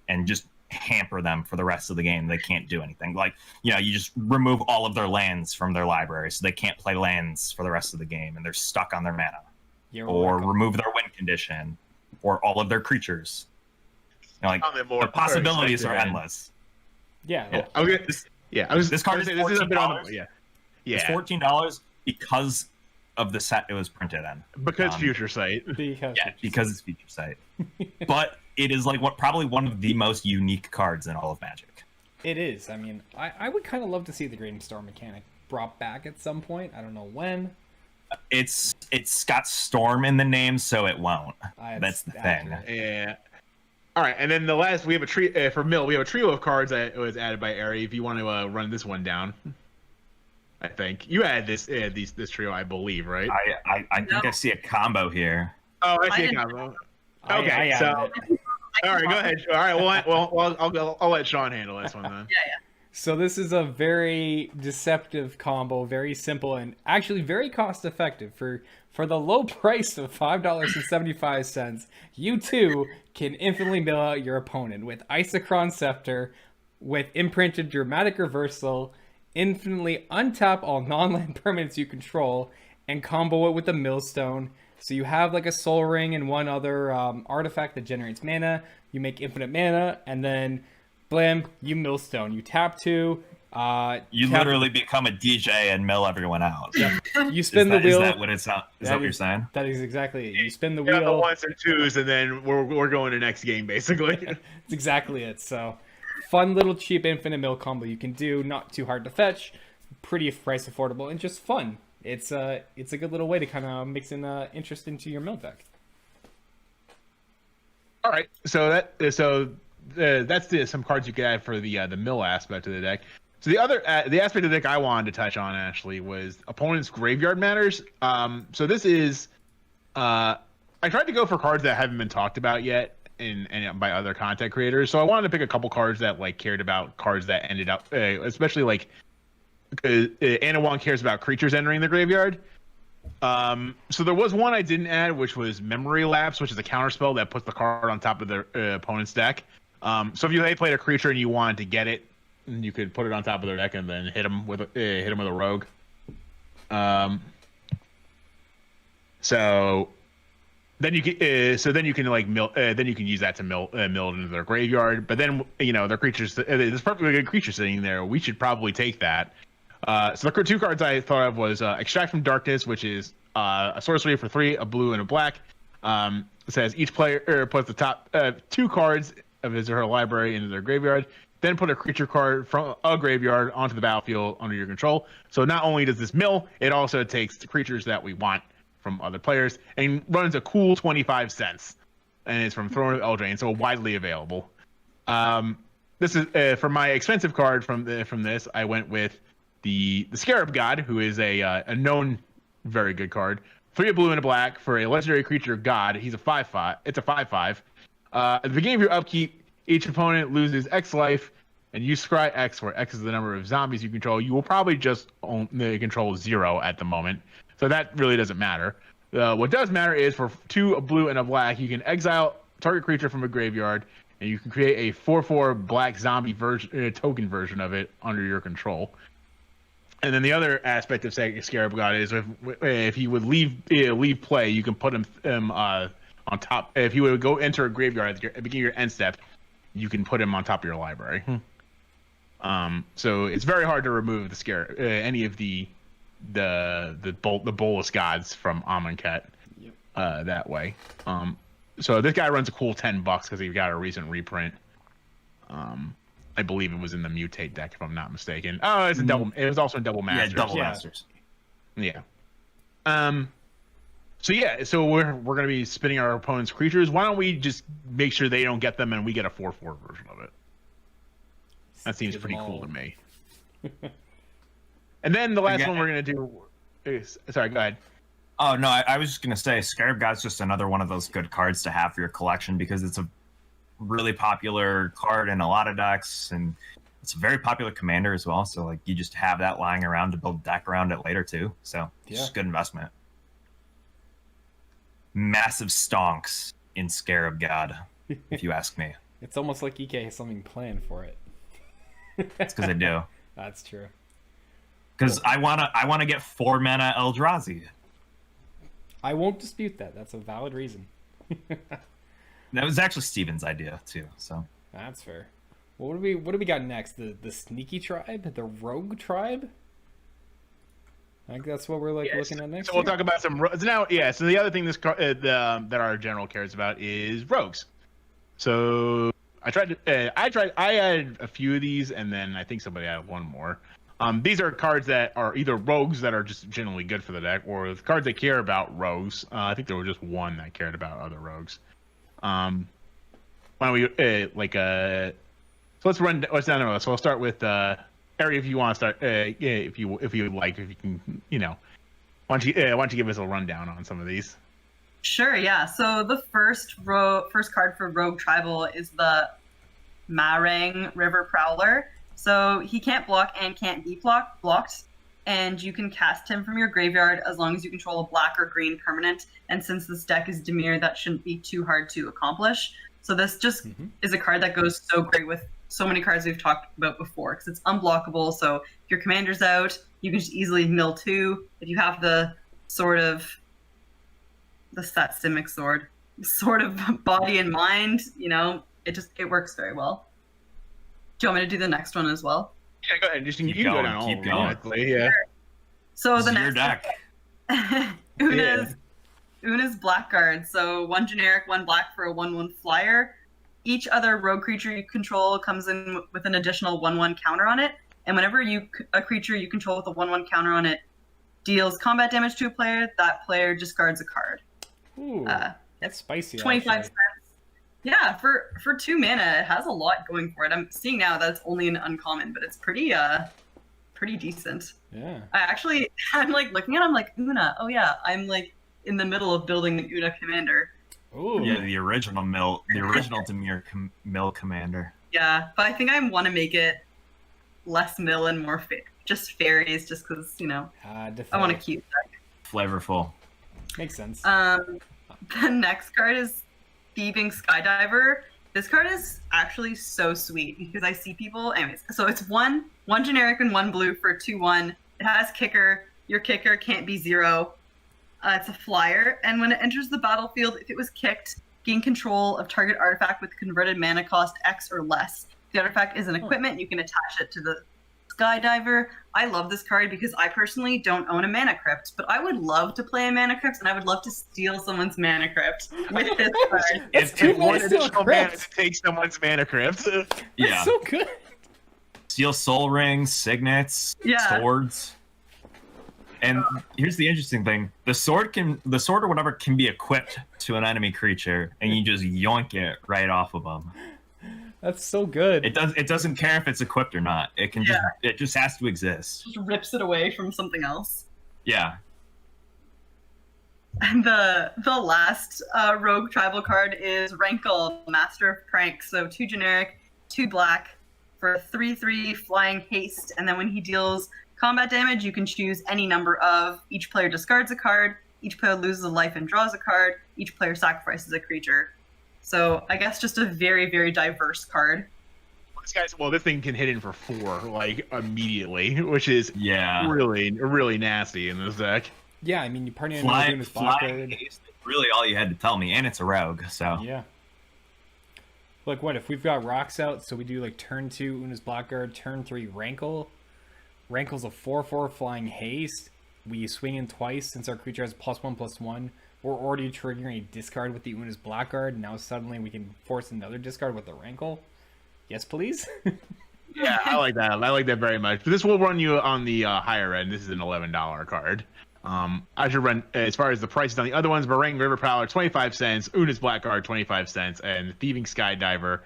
and just hamper them for the rest of the game. They can't do anything. Like, you know, you just remove all of their lands from their library, so they can't play lands for the rest of the game, and they're stuck on their mana. Remove their win condition, or all of their creatures. You know, like the possibilities are endless. Yeah. This card is $14. Yeah. It's $14 because of the set it was printed in. Because Future Sight. Because it's Future Sight. But it is like probably one of the most unique cards in all of Magic. It is. I mean, I would kind of love to see the Gravestorm mechanic brought back at some point. I don't know when. It's got Storm in the name, so it won't. That's the thing. Yeah. All right, and then the last we have a trio for Mill. We have a trio of cards that was added by Aerie. If you want to run this one down, I think you added this trio, I believe, right? I think I see a combo here. Oh, I see a combo. Okay, all right, go ahead. All right, well, I'll let Sean handle this one then. Yeah. So this is a very deceptive combo, very simple, and actually very cost effective. For the low price of $5.75, you too can infinitely mill out your opponent with Isochron Scepter, with imprinted Dramatic Reversal, infinitely untap all non-land permanents you control, and combo it with the Millstone. So you have like a Soul Ring and one other artifact that generates mana. You make infinite mana, and then blam, you Millstone. You tap 2. You literally become a DJ and mill everyone out. Yeah. You spin the wheel. Is that what it's not? Is that what you're saying? That is exactly it. You spin the You got the wheel. 1s and 2s, and then we're going to next game basically. That's exactly it. So, fun little cheap infinite mill combo you can do. Not too hard to fetch, pretty price affordable, and just fun. It's a good little way to kind of mix in interest into your mill deck. All right, so that's some cards you could add for the mill aspect of the deck. So the aspect of the deck I wanted to touch on actually was opponent's graveyard matters. So this is I tried to go for cards that haven't been talked about yet and by other content creators. So I wanted to pick a couple cards that like cared about cards that ended up, especially like Anowon cares about creatures entering the graveyard. So there was one I didn't add, which was Memory Lapse, which is a counterspell that puts the card on top of the opponent's deck. So if they played a creature and you wanted to get it, you could put it on top of their deck and then hit them with a rogue. So then you can like mill. Then you can use that to mill it into their graveyard. But then their creatures. There's perfectly good creature sitting there. We should probably take that. So the 2 cards I thought of was Extract from Darkness, which is a sorcery for 3, a blue and a black. It says each player puts the top 2 cards of his or her library into their graveyard. Then put a creature card from a graveyard onto the battlefield under your control. So not only does this mill, it also takes the creatures that we want from other players and runs a cool 25 cents. And it's from Throne of Eldraine, so widely available. This is for my expensive card from this. I went with the Scarab God, who is a known very good card. 3 blue and a black for a legendary creature god. He's a 5/5. It's a 5/5. At the beginning of your upkeep, each opponent loses X life, and you scry X, where X is the number of zombies you control. You will probably just control 0 at the moment, so that really doesn't matter. What does matter is for 2 blue and a black, you can exile target creature from a graveyard, and you can create a 4/4 black zombie token version of it under your control. And then the other aspect of Scarab God is if he would leave play, you can put him on top. If he would go enter a graveyard at the beginning of your end step, you can put him on top of your library. So it's very hard to remove any of the Bolus gods from Amonkhet that way. So this guy runs a cool $10 because he got a recent reprint. I believe it was in the Mutate deck, if I'm not mistaken. Oh, it's a double. It was also in Double Masters. Yeah, Double Masters. Yeah. So we're gonna be spinning our opponent's creatures. Why don't we just make sure they don't get them and we get a 4/4 version of it? That seems pretty cool to me. And then the last one we're gonna do is, sorry, go ahead. Oh no, I was just gonna say Scarab God's just another one of those good cards to have for your collection because it's a really popular card in a lot of decks, and it's a very popular commander as well. So like you just have that lying around to build deck around it later too. So it's just a good investment. Massive stonks in Scarab God, if you ask me. It's almost like EK has something planned for it. It's because I do. That's true. Because I wanna get 4 mana Eldrazi. I won't dispute that. That's a valid reason. That was actually Steven's idea too. So that's fair. Well, what do we got next? The sneaky tribe, the rogue tribe. I think that's what we're looking at next. So we'll talk about some now. Yeah. So the other thing that our general cares about is rogues. So I added a few of these, and then I think somebody added one more. These are cards that are either rogues that are just generally good for the deck, or the cards that care about rogues. I think there was just one that cared about other rogues. Why don't we so let's run. Let's down the. So I'll start with Ari, if you want to start. If you would like, if you can, why don't you give us a rundown on some of these? Sure. Yeah. So the first card for Rogue Tribal is the Marang River Prowler. So he can't block and can't be blocked, and you can cast him from your graveyard as long as you control a black or green permanent. And since this deck is Dimir, that shouldn't be too hard to accomplish. So this just is a card that goes so great with so many cards we've talked about before, because it's unblockable. So if your commander's out, you can just easily mill 2. If you have the sort of that Simic sword, sort of body and mind, you know, it works very well. Do you want me to do the next one as well? Yeah, go ahead. Just Keep you can go going, down all keep of them, going. honestly, yeah. So This the is next your deck. Una's Blackguard. So 1 generic, 1 black for a 1/1 flyer. Each other rogue creature you control comes in with an additional 1/1 counter on it. And whenever a creature you control with a 1/1 counter on it deals combat damage to a player, that player discards a card. Ooh, that's spicy. 25 actually. cents. Yeah, for 2 mana, it has a lot going for it. I'm seeing now that it's only an uncommon, but it's pretty decent. Yeah. I'm like looking at it, I'm like, Una, oh yeah, I'm like in the middle of building an Una commander. Ooh. Yeah, the original Dimir mill commander. Yeah, but I think I want to make it less mill and more just fairies, just because, you know, I want to keep that. Flavorful. Makes sense. The next card is Thieving Skydiver. This card is actually so sweet because I see people. Anyways, so it's one generic and 1 blue for 2/1. It has kicker. Your kicker can't be 0. It's a flyer, and when it enters the battlefield, if it was kicked, gain control of target artifact with converted mana cost X or less. If the artifact is an equipment, you can attach it to the Skydiver. I love this card because I personally don't own a mana crypt, but I would love to play a mana crypt, and I would love to steal someone's mana crypt with this card. It's If too one nice to additional mana crypt. to take someone's mana crypt. Yeah. That's so good. Steal soul rings, signets, Yeah. swords. And here's the interesting thing: the sword or whatever can be equipped to an enemy creature, and you just yoink it right off of them. That's so good. It doesn't care if it's equipped or not. It can it just has to exist. Just rips it away from something else. Yeah. And the last rogue tribal card is Rankle, Master of Pranks. So 2 generic, 2 black for 3/3 flying haste, and then when he deals combat damage, you can choose any number of. Each player discards a card. Each player loses a life and draws a card. Each player sacrifices a creature. So I guess just a very, very diverse card. This thing can hit in for 4 like immediately, which is really, really nasty in this deck. Yeah, I mean, you party on Flying his Blackguard. haste is really all you had to tell me, and it's a rogue, so Yeah. Like, what if we've got rocks out? So we do like turn 2 Una's Blackguard, turn 3 Rankle. Rankle's a 4/4 flying haste. We swing in twice since our creature has +1/+1. We're already triggering a discard with the Una's Blackguard. Now suddenly we can force another discard with the Rankle. Yes, please. Yeah, I like that. I like that very much. But this will run you on the higher end. This is an $11 card. I should run as far as the prices on the other ones. Barang River Prowler 25 cents, Una's Blackguard 25 cents, and Thieving Skydiver.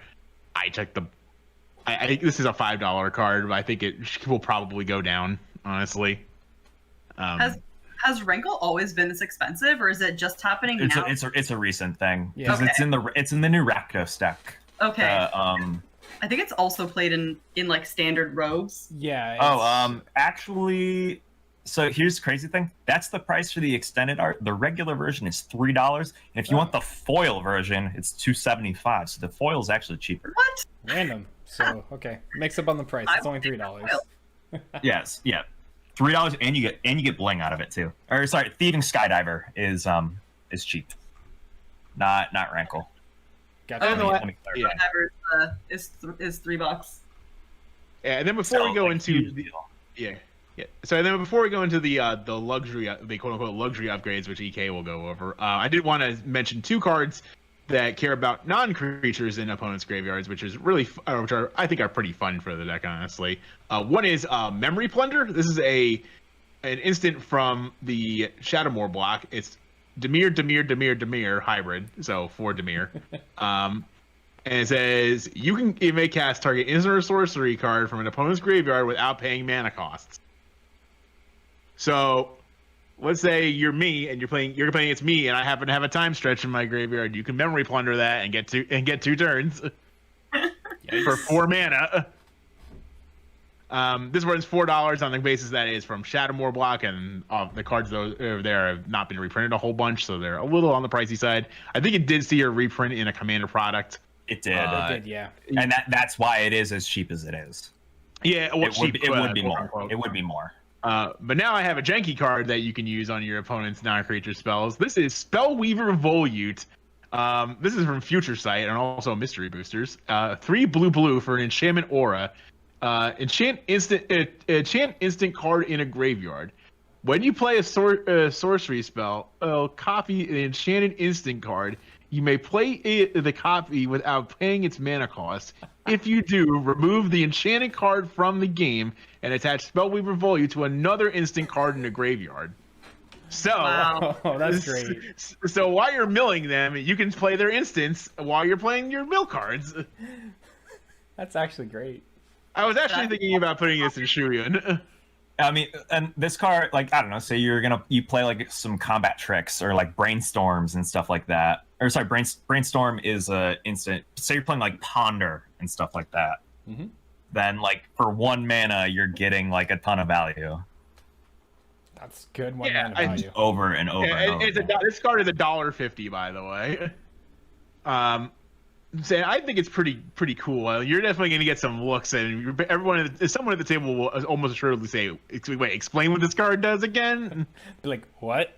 I checked the. I think this is a $5 card, but I think it will probably go down. Honestly. Has Rankle always been this expensive, or is it just happening now? It's a recent thing Yeah. because it's in the new Rakdos deck. Okay. I I think it's also played in like standard rogues. Yeah. Actually, so here's the crazy thing. That's the price for the extended art. The regular version is $3, and if you want the foil version, it's $2.75. So the foil is actually cheaper. What? Random. So okay, mix up on the price. It's only $3. Yes, yeah, $3, and you get bling out of it too. Or sorry, Thieving Skydiver is cheap, not Rankle. Gotcha. I don't know what. Let me clarify. Whatever is $3. Yeah, and then before we go like, into huge the deal. yeah. So then before we go into the luxury, the quote unquote luxury upgrades, which EK will go over, I did want to mention 2 cards that care about non-creatures in opponents' graveyards, which is really, I think are pretty fun for the deck, honestly. One is Memory Plunder. This is an instant from the Shadowmoor block. It's Dimir hybrid, so 4 Dimir. And it says you may cast target instant or sorcery card from an opponent's graveyard without paying mana costs. So, let's say you're me and you're playing against me, and I happen to have a time stretch in my graveyard. You can Memory Plunder that and get 2 turns for 4 mana. This runs $4 on the basis that it is from Shadowmoor block, and the cards over there have not been reprinted a whole bunch, so they're a little on the pricey side. I think it did see a reprint in a Commander product. It did. It did, yeah. And that's why it is as cheap as it is. Yeah, well, It would be more. It would be more. But now I have a janky card that you can use on your opponent's non-creature spells. This is Spellweaver Volute. This is from Future Sight and also Mystery Boosters. 3 blue for an enchantment aura. Enchant instant card in a graveyard. When you play a sorcery spell, copy an enchanted instant card. You may play the copy without paying its mana cost. If you do, remove the enchanted card from the game and attach Spellweaver Volute to another instant card in the graveyard. So, Wow. Oh, that's great. So while you're milling them, you can play their instants while you're playing your mill cards. That's actually great. I was actually thinking about putting this in Shuyan. I mean, and this card, like, I don't know, say you play like some combat tricks or like brainstorms and stuff like that. Or sorry, brainstorm is a instant. Say you're playing like ponder and stuff like that. Mm-hmm. Then like for 1 mana, you're getting like a ton of value. That's good. One Yeah, mana value. Over and over and over. This card is $1.50, by the way. So I think it's pretty cool. You're definitely going to get some looks, and someone at the table will almost assuredly say, "Wait, explain what this card does again." Be like, what?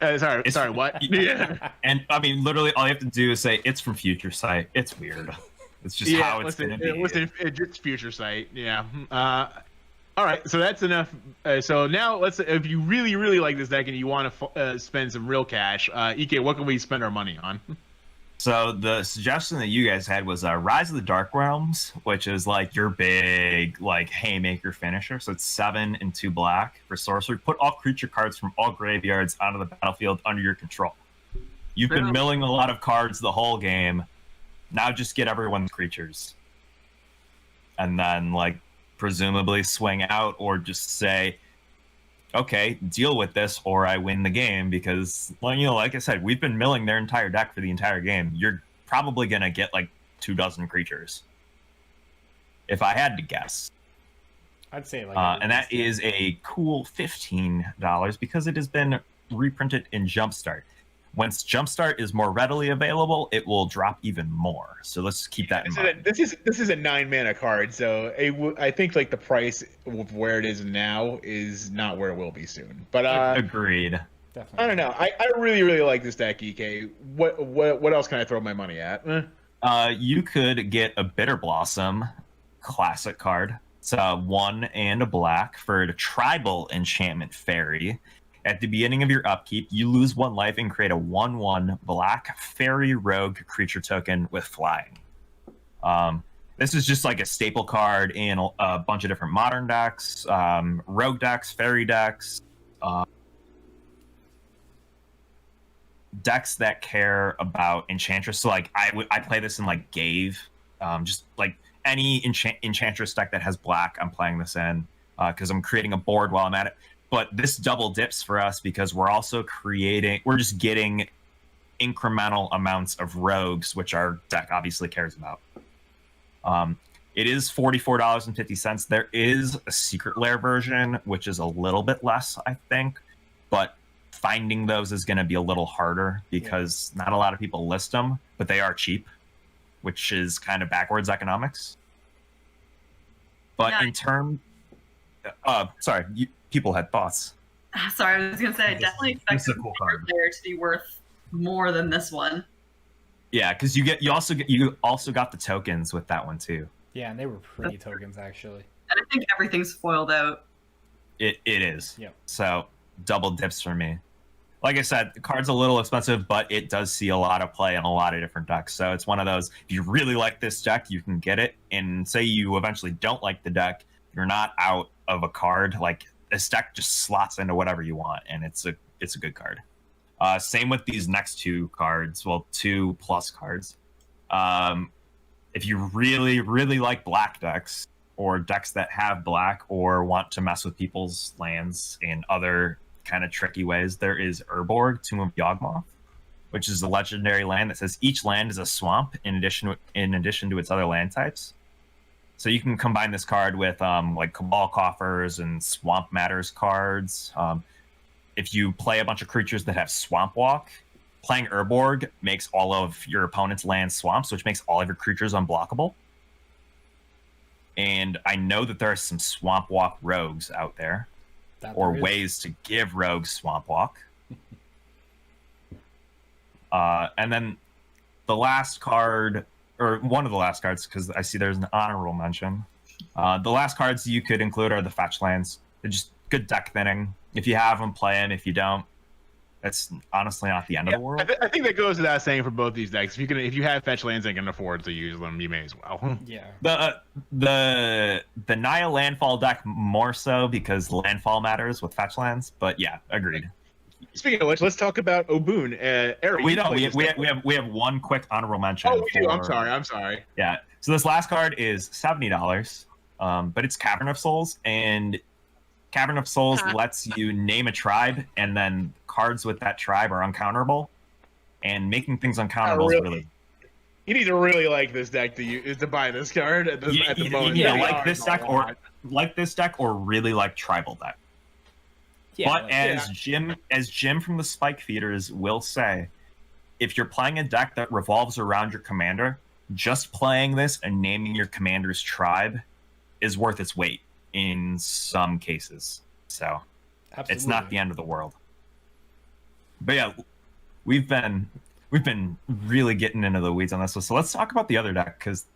Sorry, what? Yeah. And I mean, literally, all you have to do is say it's from Future Sight. It's weird. It's just how it's going to be. Listen, it's Future Sight. Yeah. All right, so that's enough. So now if you really like this deck and you want to spend some real cash, EK, what can we spend our money on? So the suggestion that you guys had was Rise of the Dark Realms, which is like your big like haymaker finisher. So it's 7 and 2 black for sorcery. Put all creature cards from all graveyards onto the battlefield under your control. You've been milling a lot of cards the whole game. Now just get everyone's creatures. And then like presumably swing out or just say, okay, deal with this or I win the game, because, well, like I said, we've been milling their entire deck for the entire game. You're probably going to get like 24 creatures. If I had to guess. I'd say like... and that is a cool $15 because it has been reprinted in Jumpstart. Once Jumpstart is more readily available, it will drop even more. So let's keep that in mind. This is a 9 mana card, so I think like the price of where it is now is not where it will be soon. But agreed. Definitely. I don't know. I really like this deck, EK. What else can I throw my money at? You could get a Bitter Blossom classic card. It's 1 and a black for the Tribal Enchantment Fairy. At the beginning of your upkeep, you lose 1 life and create a 1/1 black fairy rogue creature token with flying. This is just like a staple card in a bunch of different modern decks, rogue decks, fairy decks, decks that care about Enchantress. So like I play this in like Gave, just like any Enchantress deck that has black, I'm playing this in because I'm creating a board while I'm at it. But this double dips for us because we're just getting incremental amounts of rogues, which our deck obviously cares about. It is $44.50. There is a Secret Lair version, which is a little bit less, I think. But finding those is going to be a little harder because not a lot of people list them, but they are cheap, which is kind of backwards But in terms... people had thoughts. Sorry, I was gonna say I definitely expect the cool Secret Lair to be worth more than this one. Yeah, because you also got the tokens with that one too. Yeah, and they were pretty tokens actually. And I think everything's foiled out. It is. Yep. So double dips for me. Like I said, the card's a little expensive, but it does see a lot of play in a lot of different decks. So it's one of those, if you really like this deck, you can get it. And say you eventually don't like the deck, you're not out of a card. Like this deck just slots into whatever you want, and it's a good card. Same with these next 2 cards. Well, 2+ cards. If you really like black decks or decks that have black or want to mess with people's lands in other kind of tricky ways, there is Urborg, Tomb of Yawgmoth, which is a legendary land that says each land is a swamp in addition to its other land types. So you can combine this card with like Cabal Coffers and Swamp Matters cards. If you play a bunch of creatures that have Swamp Walk, playing Urborg makes all of your opponent's land swamps, which makes all of your creatures unblockable. And I know that there are some Swamp Walk rogues out there, or ways to give rogues Swamp Walk. And then the last card, or one of the last cards, because I see there's an honorable mention. The last cards you could include are the fetch lands. They're just good deck thinning. If you have them, play them. If you don't, it's honestly not the end of the world. I think that goes without saying for both these decks. If you have fetch lands and can afford to use them, you may as well. Yeah. The Naya landfall deck more so because landfall matters with fetch lands. But yeah, agreed. Speaking of which, let's talk about Obuun. Eric, we have one quick honorable mention. Oh, we do. I'm sorry. Yeah. So this last card is $70, but it's Cavern of Souls, and Cavern of Souls lets you name a tribe, and then cards with that tribe are uncounterable, and making things uncounterable is really. You need to really like this deck to buy this card at the moment. Yeah, like this deck, or really like tribal deck. Yeah, but as Jim from the Spike Feeders will say, if you're playing a deck that revolves around your commander, just playing this and naming your commander's tribe is worth its weight in some cases. So It's not the end of the world. But yeah, we've been really getting into the weeds on this one. So let's talk about the other deck, because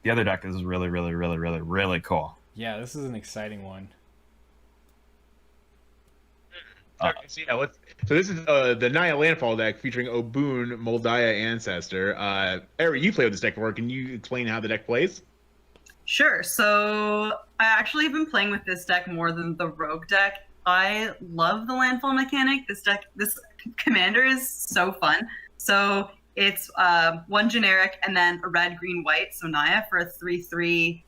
the other deck is really, really, really, really, really cool. Yeah, this is an exciting one. So this is the Naya Landfall deck featuring Obuun, Moldiah Ancestor. Eric, you play with this deck before. Can you explain how the deck plays? Sure. So I actually have been playing with this deck more than the Rogue deck. I love the landfall mechanic. This commander is so fun. So it's one generic and then a red, green, white. So Naya for a 3/3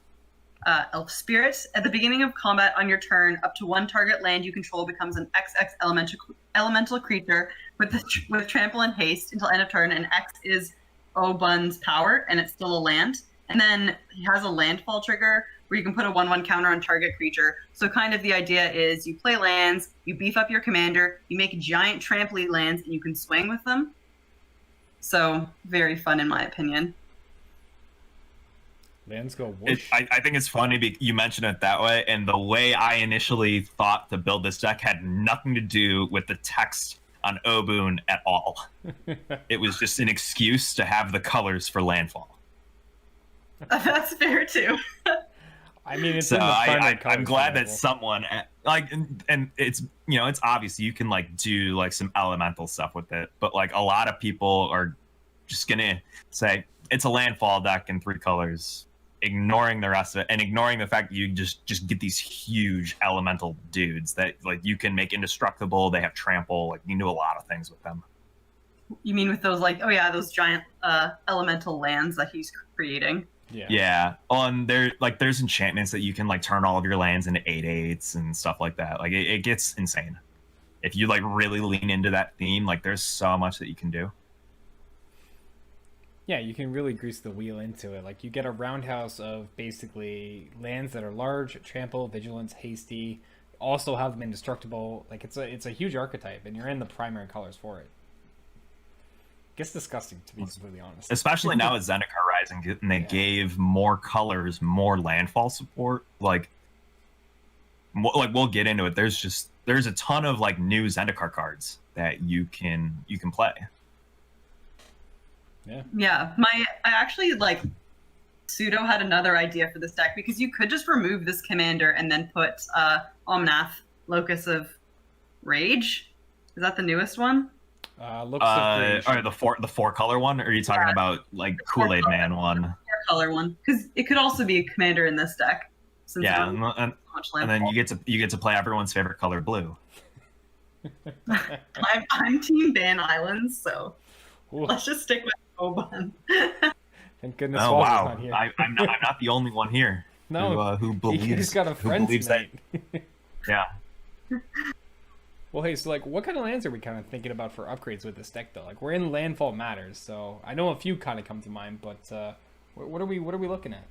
Elf Spirit. At the beginning of combat on your turn, up to one target land you control becomes an XX elemental creature with trample and haste until end of turn, and X is Obuun's power, and it's still a land. And then he has a landfall trigger where you can put a 1/1 counter on target creature. So kind of the idea is you play lands, you beef up your commander, you make giant trample lands, and you can swing with them. So very fun in my opinion. Lands go whoosh. I think it's funny you mention it that way, and the way I initially thought to build this deck had nothing to do with the text on Obuun at all. It was just an excuse to have the colors for landfall. That's fair too. I mean, it's in the primary colors. I'm glad that someone and it's it's obvious you can do some elemental stuff with it, but a lot of people are just gonna say it's a landfall deck in 3 colors, ignoring the rest of it and ignoring the fact that you just get these huge elemental dudes that you can make indestructible. They have trample. You can do a lot of things with them. You mean with those those giant elemental lands that he's creating? Yeah. Oh, and there's enchantments that you can turn all of your lands into 8/8s and stuff like that. It gets insane if you really lean into that theme. There's so much that you can do. Yeah, you can really grease the wheel into it. You get a roundhouse of basically lands that are large, trample, vigilance, hasty, also have them indestructible. It's a huge archetype, and you're in the primary colors for it. Gets disgusting, to be completely honest. Especially now with Zendikar Rising, and they gave more colors, more landfall support. We'll get into it. There's a ton of new Zendikar cards that you can play. Yeah. I actually Pseudo had another idea for this deck, because you could just remove this commander and then put Omnath, Locus of Rage. Is that the newest one? Or the 4-color one, or are you talking about Kool-Aid Man one? 4-color one, because it could also be a commander in this deck. And then you get to play everyone's favorite color, blue. I'm Team Ban Islands, so let's just stick with Obuun. Thank goodness. Oh wow! Not here. I'm not the only one here. No, who believes he's got a friend that. Yeah. Well, hey, so what kind of lands are we kind of thinking about for upgrades with this deck, though? We're in Landfall Matters, so I know a few kind of come to mind, but what are we looking at?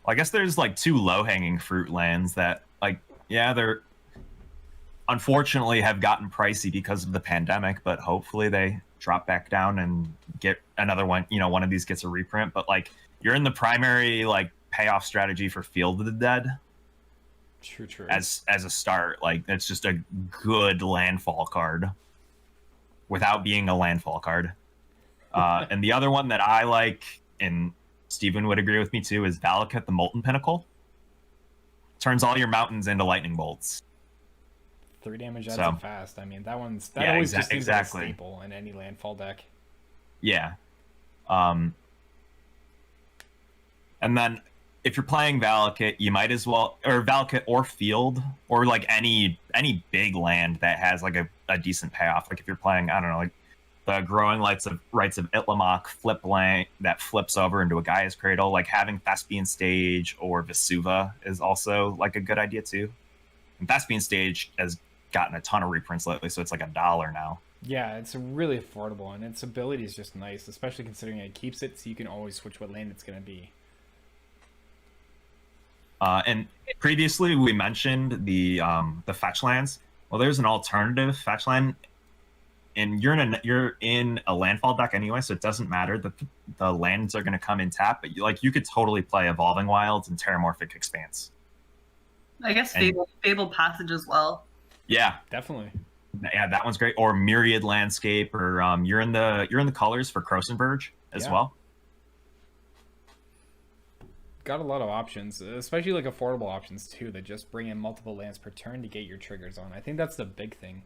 I guess there's like 2 low-hanging fruit lands that, like, yeah, they're unfortunately have gotten pricey because of the pandemic, but hopefully they drop back down and get another one. You know, one of these gets a reprint. But like, you're in the primary like payoff strategy for Field of the Dead. True. As a start, like it's just a good landfall card without being a landfall card. And the other one that I like, and Steven would agree with me too, is Valakut the Molten Pinnacle. Turns all your mountains into lightning bolts. 3 damage adds up fast. I mean, that always just seems like a staple in any landfall deck. Yeah. And then if you're playing Valakut, you might as well, or Valakut or Field, or like any big land that has like a decent payoff. Like if you're playing, I don't know, like the Growing Rights of Itlamok flip land that flips over into a Gaia's Cradle, like having Thespian Stage or Vesuva is also like a good idea too. And Thespian Stage has gotten a ton of reprints lately, so it's like $1 now. Yeah, it's really affordable, and its ability is just nice, especially considering it keeps it so you can always switch what land it's going to be. And previously we mentioned the fetch lands. Well, there's an alternative fetch land, and you're in a landfall deck anyway, so it doesn't matter that the lands are going to come in tap. But you could totally play Evolving Wilds and Terramorphic Expanse. I guess Fabled Passage as well. Yeah, definitely. Yeah, that one's great. Or Myriad Landscape, or you're in the colors for Crosenverge as well. Got a lot of options, especially like affordable options too, that just bring in multiple lands per turn to get your triggers on. I think that's the big thing,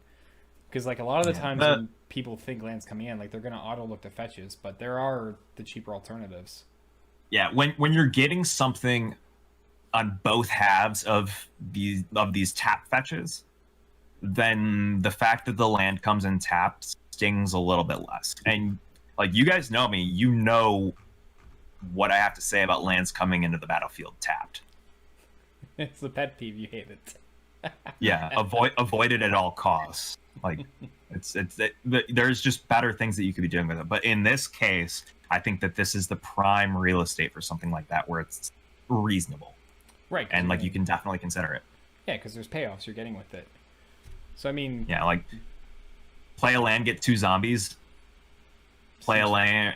because like a lot of the times when people think lands coming in, like they're gonna auto look to fetches, but there are the cheaper alternatives. Yeah, when you're getting something on both halves of these tap fetches, then the fact that the land comes in tapped stings a little bit less. And like, you guys know me, you know what I have to say about lands coming into the battlefield tapped. It's the pet peeve, you hate it. Yeah, avoid it at all costs. Like there's just better things that you could be doing with it. But in this case, I think that this is the prime real estate for something like that, where it's reasonable. Right. And like, you can definitely consider it. Yeah, because there's payoffs you're getting with it. So I mean, yeah, like play a land, get 2 zombies, play a land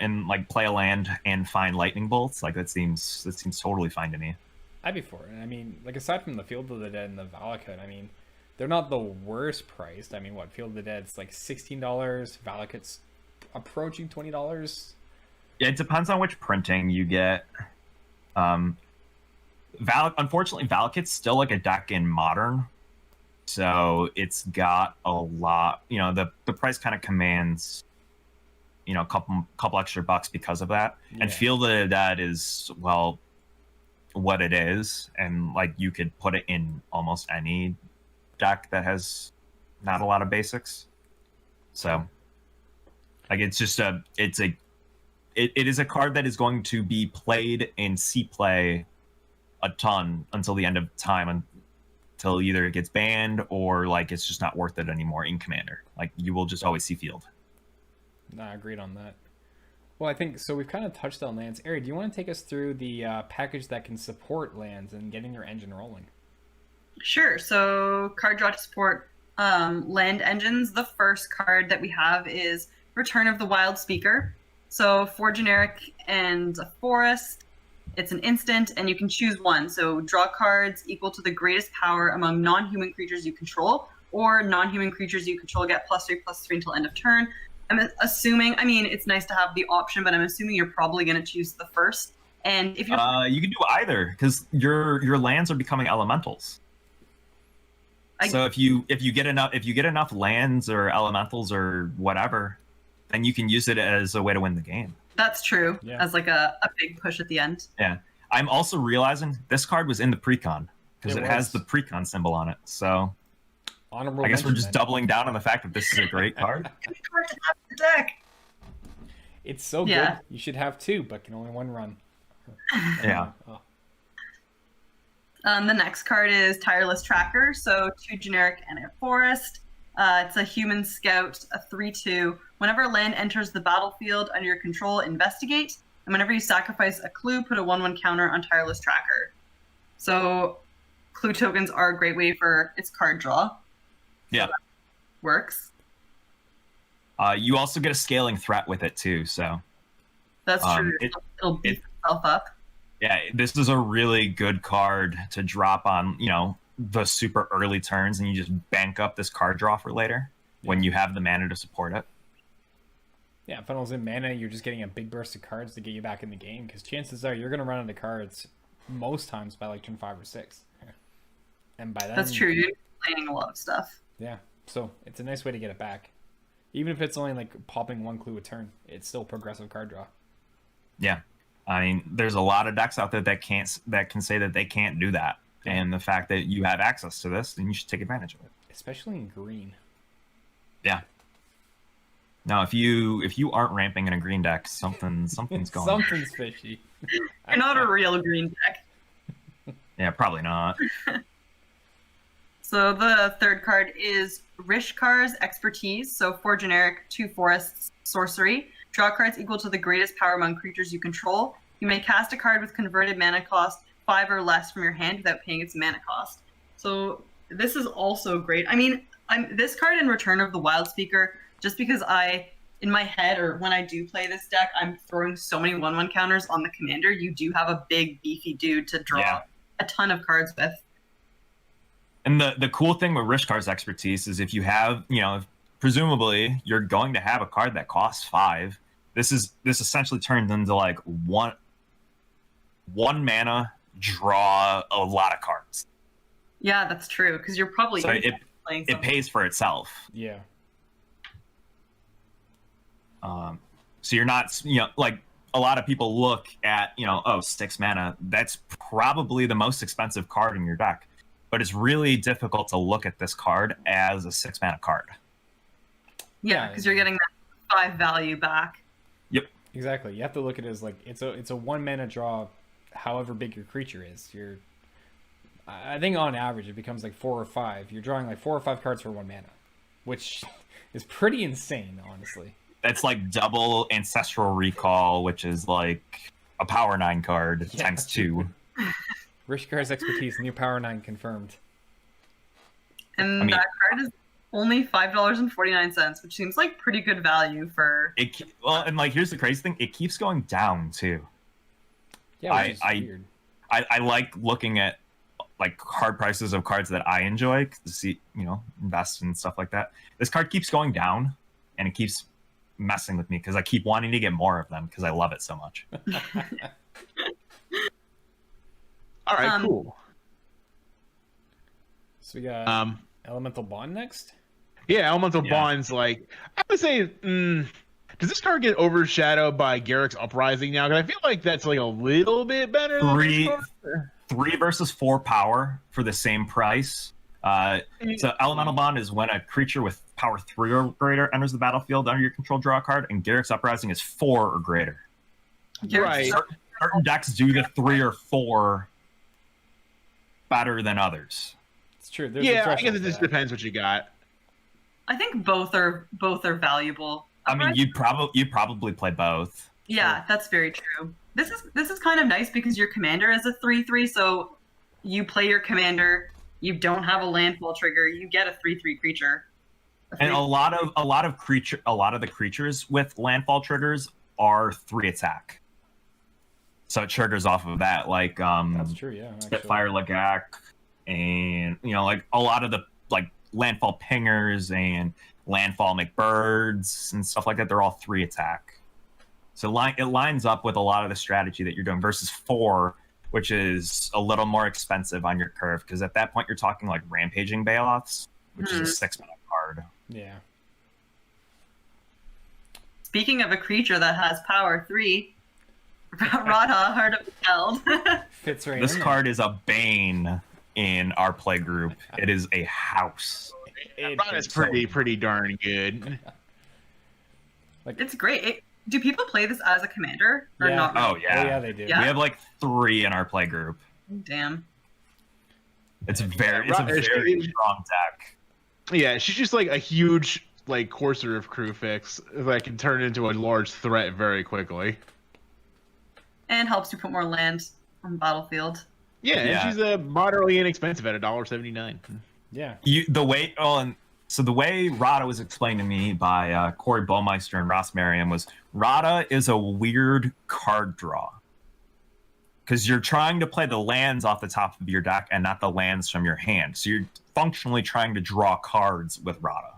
and find lightning bolts. Like that seems totally fine to me. I'd be for it. I mean, like aside from the Field of the Dead and the Valakut, I mean, they're not the worst priced. I mean, what, Field of the Dead's like $16, Valakut's approaching $20. Yeah, it depends on which printing you get. Unfortunately, Valakut's still like a deck in Modern. So it's got a lot, you know, the price kind of commands, you know, a couple extra bucks because of that. Yeah. And Field of the Dead is, well, what it is. And like, you could put it in almost any deck that has not a lot of basics. So like, it's just it is a card that is going to be played and see play a ton until the end of time, until either it gets banned or like it's just not worth it anymore in Commander. Like, you will just always see Field. Nah, agreed on that. Well, I think so. We've kind of touched on lands. Ari, do you want to take us through the package that can support lands and getting your engine rolling? Sure. So card draw to support land engines. The first card that we have is Return of the Wild Speaker. So 4 generic and a forest. It's an instant, and you can choose one. So draw cards equal to the greatest power among non-human creatures you control, or non-human creatures you control get +3/+3 until end of turn. I'm assuming, I mean, it's nice to have the option, but I'm assuming you're probably going to choose the first. And if you you can do either, because your lands are becoming elementals. So if you get enough lands or elementals or whatever, then you can use it as a way to win the game. That's true. Yeah. As like a big push at the end. Yeah. I'm also realizing this card was in the precon because it has the precon symbol on it. So I guess we're just doubling down on the fact that this is a great card. Good card to have in the deck. It's so good. You should have 2, but can only 1 run. Yeah. The next card is Tireless Tracker. So 2 generic and a forest. It's a human scout, a 3/2. Whenever a land enters the battlefield under your control, investigate. And whenever you sacrifice a clue, put a 1/1 counter on Tireless Tracker. So clue tokens are a great way for its card draw. Yeah. So that works. You also get a scaling threat with it too, so That's true. It'll beef itself up. yeah, this is a really good card to drop on, the super early turns, and you just bank up this card draw for later when you have the mana to support it. Yeah, funnels in mana, you're just getting a big burst of cards to get you back in the game, because chances are you're going to run out of cards most times by like turn 5 or 6. And by then... That's true. You're playing a lot of stuff. Yeah, so it's a nice way to get it back. Even if it's only like popping 1 clue a turn, it's still progressive card draw. Yeah. I mean, there's a lot of decks out there that can say that they can't do that. And the fact that you have access to this, then you should take advantage of it. Especially in green. Yeah. Now, if you aren't ramping in a green deck, something's going. Something's fishy. You're not a real green deck. Yeah, probably not. So the third card is Rishkar's Expertise. So 4 generic, 2 forests, sorcery. Draw cards equal to the greatest power among creatures you control. You may cast a card with converted mana cost 5 or less from your hand without paying its mana cost. So this is also great. I mean, this card in Return of the Wild Speaker, just because in my head, or when I do play this deck, I'm throwing so many 1/1 counters on the commander. You do have a big, beefy dude to draw a ton of cards with. And the cool thing with Rishkar's Expertise is if you have, presumably you're going to have a card that costs 5. This essentially turns into like one mana, draw a lot of cards. Yeah, that's true, because you're probably so playing something. it pays for itself. Yeah. So you're not, like a lot of people look at, 6 mana. That's probably the most expensive card in your deck. But it's really difficult to look at this card as a 6 mana card. Yeah, because you're getting that 5 value back. Yep. Exactly. You have to look at it as like it's a 1 mana draw, however big your creature is. I think on average it becomes like 4 or 5. You're drawing like 4 or 5 cards for 1 mana, which is pretty insane, honestly. That's like double Ancestral Recall, which is like a Power 9 card times 2. Rishkar's Expertise, new Power 9 confirmed. And that card is only $5.49, which seems like pretty good value for it. Well, and like here's the crazy thing: it keeps going down too. Yeah, which is weird. I like looking at like card prices of cards that I enjoy to see, invest and stuff like that. This card keeps going down, and it keeps messing with me because I keep wanting to get more of them because I love it so much. All right, cool. So we got Elemental Bond next. Yeah, Elemental Bond's like, I would say, does this card get overshadowed by Garrick's Uprising now? Because I feel like that's like a little bit better. Three versus 4 power for the same price. So Elemental Bond is when a creature with power 3 or greater enters the battlefield under your control, draw a card, and Garrick's Uprising is 4 or greater. Right. Certain decks do the 3 or 4 better than others. It's true. I guess it just depends what you got. I think both are valuable. I mean, you'd probably play both. Yeah, that's very true. This is kind of nice because your commander is a 3/3, so you play your commander. You don't have a landfall trigger. You get a 3/3 creature. And a lot of the creatures with landfall triggers are 3 attack. So it triggers off of that, like that's true, yeah. Spitfire Lagak, and like a lot of the like landfall pingers and landfall McBirds and stuff like that. They're all 3 attack. So it lines up with a lot of the strategy that you're doing versus 4, which is a little more expensive on your curve because at that point you're talking like Rampaging Bailoffs, which is a 6 mana card. Yeah. Speaking of a creature that has power 3, Radha, Heart of the Held. Fits right This in card is a bane in our play group. It is a house. It's pretty darn good. It's great. Do people play this as a commander or not? Oh yeah. Oh, yeah, they do. Yeah? We have like 3 in our play group. Damn. It's a very strong deck. Yeah, she's just like a huge like courser of crew fix that can turn into a large threat very quickly. And helps you put more land on the battlefield. Yeah, and Yeah. she's moderately inexpensive at $1.79. Yeah. The way Rada was explained to me by Corey Baumeister and Ross Merriam was Rada is a weird card draw. Because you're trying to play the lands off the top of your deck and not the lands from your hand. So you're functionally trying to draw cards with Rada.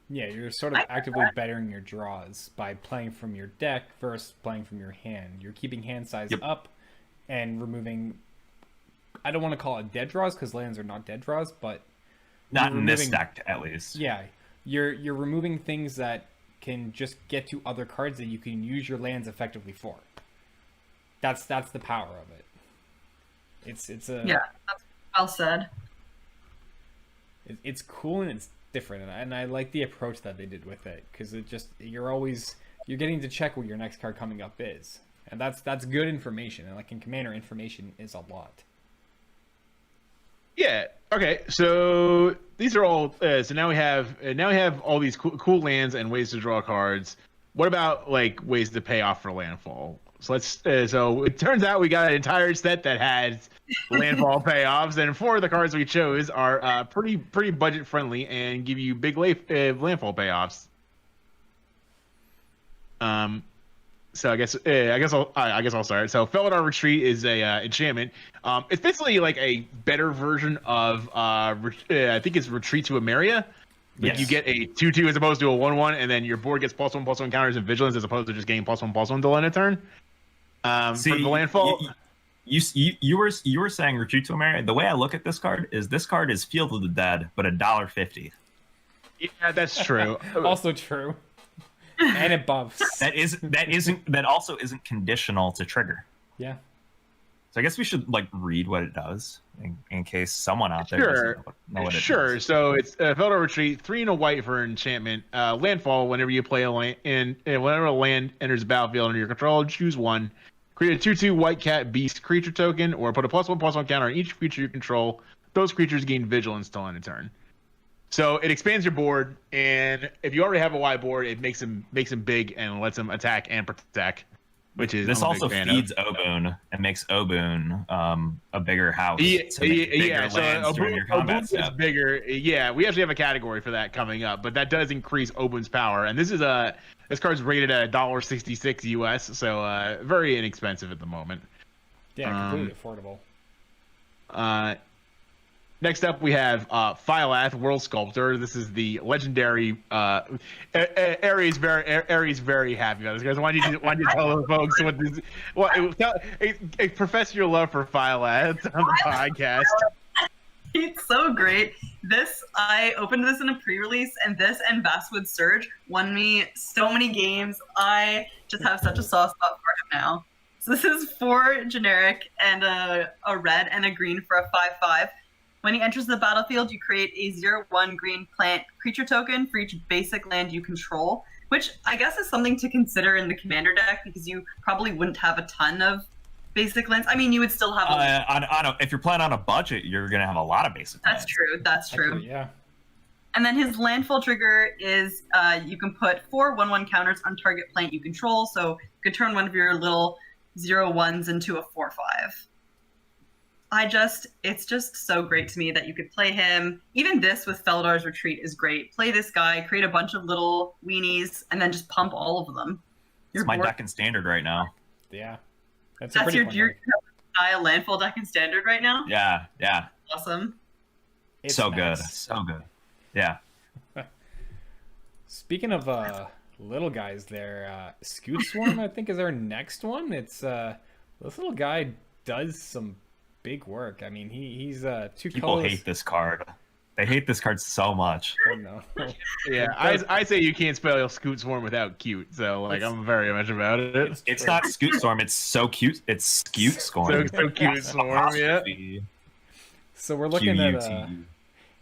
Yeah, you're sort of actively bettering your draws by playing from your deck versus playing from your hand. You're keeping hand size up and removing, I don't want to call it dead draws because lands are not dead draws, but Not in this deck, at least. yeah, you're removing things that can just get to other cards that you can use your lands effectively for. That's the power of it. It's Yeah, that's well said. it's cool and it's different, and I like the approach that they did with it because you're getting to check what your next card coming up is, and that's good information. And like in Commander, information is a lot. Yeah. Okay. So these are all. So now we have all these cool lands and ways to draw cards. What about like ways to pay off for landfall? So let's. So it turns out we got an entire set that has landfall payoffs, and 4 of the cards we chose are pretty budget friendly and give you big landfall payoffs. So I guess I'll start. So Felidar Retreat is a enchantment. It's basically like a better version of I think it's Retreat to Emeria. Yes. You get a 2/2 as opposed to a 1/1, and then your board gets +1/+1 counters and vigilance as opposed to just getting +1/+1 till end of turn. See, for the landfall. You were saying Retreat to Emeria. The way I look at this card is Field of the Dead, but $1.50. Yeah, that's true. Also true, and it buffs. That also isn't conditional to trigger. Yeah. So I guess we should like read what it does in case someone out there Sure. doesn't know what it Sure. does. So it's Felidar Retreat, 3 and a white for enchantment. Landfall. Whenever you play a land, whenever a land enters the battlefield under your control, choose one. Create a 2/2 white cat beast creature token, or put a +1/+1 counter on each creature you control. Those creatures gain vigilance till end of turn. So it expands your board, and if you already have a wide board, it makes him big and lets him attack and protect. Which is This I'm a also big fan feeds of. Obuun and makes Obuun a bigger house. Yeah, to make bigger so lands during your combat Obuun is step. bigger. Yeah, we actually have a category for that coming up, but that does increase Obuun's power. And this card's rated at $1.66 US, so very inexpensive at the moment. Yeah, completely affordable. Next up, we have Phylath, World Sculptor. This is the legendary. Aries very happy about this, guys. Why don't you tell the folks what this? Profess your love for Phylath on the podcast. It's so great. I opened this in a pre-release, and this and Basswood Surge won me so many games. I just have such a soft spot for him now. So this is 4 generic and a red and a green for a 5/5. When he enters the battlefield, you create a 0/1 green plant creature token for each basic land you control, which I guess is something to consider in the commander deck because you probably wouldn't have a ton of basic lands. I mean, you would still have. If you're playing on a budget, you're gonna have a lot of basic That's lands. true. That's true. Actually, yeah. And then his landfall trigger is you can put 4 1/1 counters on target plant you control, so you can turn one of your little 0/1s into a 4/5. It's just so great to me that you could play him. Even this with Felidar's Retreat is great. Play this guy, create a bunch of little weenies, and then just pump all of them. It's my deck in standard right now. Yeah. That's That's pretty your fun style landfall deck in standard right now? Yeah. Awesome. It's so nice. good. So good. Yeah. Speaking of little guys there, Scoot Swarm, I think, is our next one. It's this little guy does some big work. I mean, he's 2 People colors. hate this card. They hate this card so much. I know. Yeah, I say you can't spell Scoot Swarm without cute, so like I'm very much about it. It's not Scoot Storm. It's so cute. It's Scoot Storm. So cute Swarm, yeah. So we're looking at QUTU.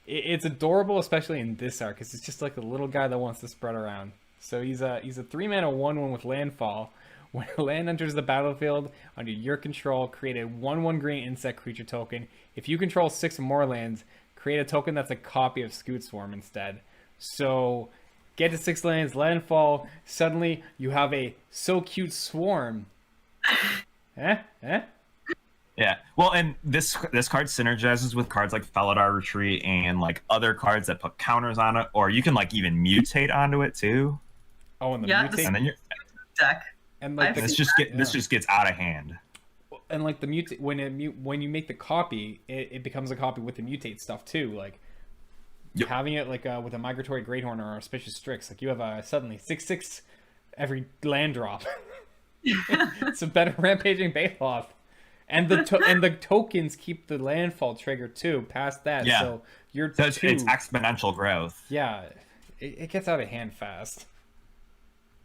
it's adorable, especially in this arc, because it's just like a little guy that wants to spread around. So he's a 3-mana 1/1 with landfall. When a land enters the battlefield under your control, create a 1/1 green insect creature token. If you control 6 or more lands, create a token that's a copy of Scoot Swarm instead. So get to 6 lands, landfall, suddenly you have a so cute swarm. Yeah. Well, and this card synergizes with cards like Felidar Retreat and like other cards that put counters on it, or you can like even mutate onto it too. Oh, and the Yeah, mutate, And then you're Deck. and like I've the, this just gets out of hand. and like the mutate when you make the copy, it becomes a copy with the mutate stuff too. Like Yep. having it like with a Migratory Greathorn or Auspicious Strix, like you have a suddenly 6/6 every land drop. It's a better Rampaging Baloth. And the tokens keep the landfall trigger too. Past that, Yeah. so you're So two. it's exponential growth. Yeah, it gets out of hand fast.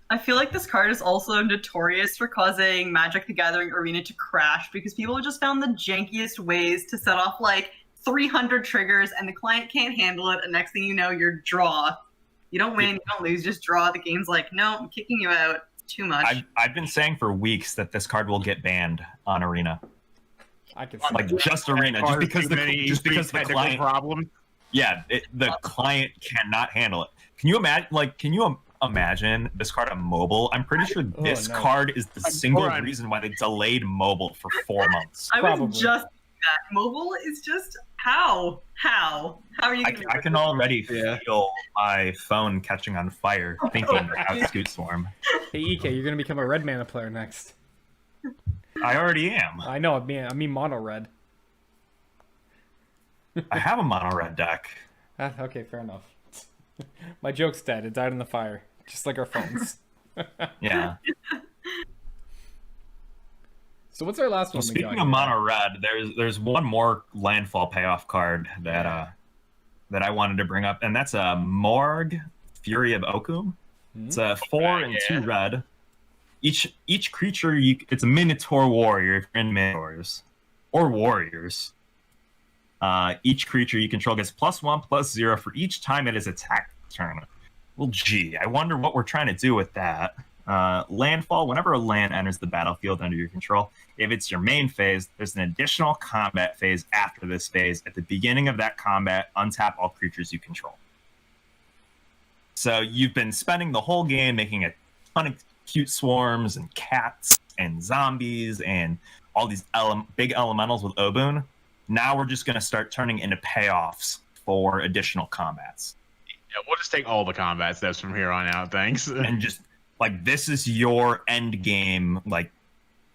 I feel like this card is also notorious for causing Magic the Gathering Arena to crash because people just found the jankiest ways to set off like 300 triggers and the client can't handle it. And next thing you know, you're draw. You don't win, you don't lose, just draw. The game's like, no, I'm kicking you out. It's too much. I've been saying for weeks that this card will get banned on Arena. I could Like just Arena, just because the client problem. Yeah, the client cannot handle it. Can you imagine? Like, can you imagine this card on mobile? I'm pretty sure this card is the single reason why they delayed mobile for 4 months. I was Probably. just that. Mobile is just how are you? I can already feel my phone catching on fire thinking about Scoot Swarm. Hey EK, you're gonna become a red mana player next. I already am. I know. I mean mono red. I have a mono red deck. Okay, fair enough. My joke's dead. It died in the fire, just like our phones. Yeah. So what's our last one? Well, speaking of mono red, there's one more landfall payoff card that I wanted to bring up, and that's a Morg Fury of Okum. It's a 4 and 2 red. Each creature it's a Minotaur warrior if you're in Minotaurs or warriors. Each creature you control gets +1/+0 for each time it is attacked turn. Well, gee, I wonder what we're trying to do with that. Landfall, whenever a land enters the battlefield under your control, if it's your main phase, there's an additional combat phase after this phase. At the beginning of that combat, untap all creatures you control. So you've been spending the whole game making a ton of cute swarms and cats and zombies and all these big elementals with Obuun. Now we're just going to start turning into payoffs for additional combats. Yeah, we'll just take all the combat steps from here on out, thanks. And just, like, this is your end game. Like,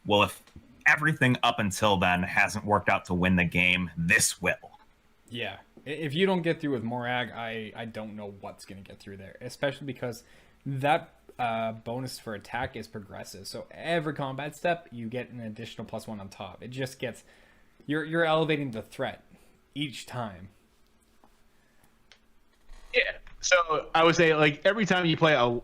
well, if everything up until then hasn't worked out to win the game, this will. Yeah. If you don't get through with Morag, I don't know what's going to get through there. Especially because that bonus for attack is progressive. So every combat step, you get an additional +1 on top. It just gets... You're elevating the threat each time. Yeah. So I would say, like, every time you play a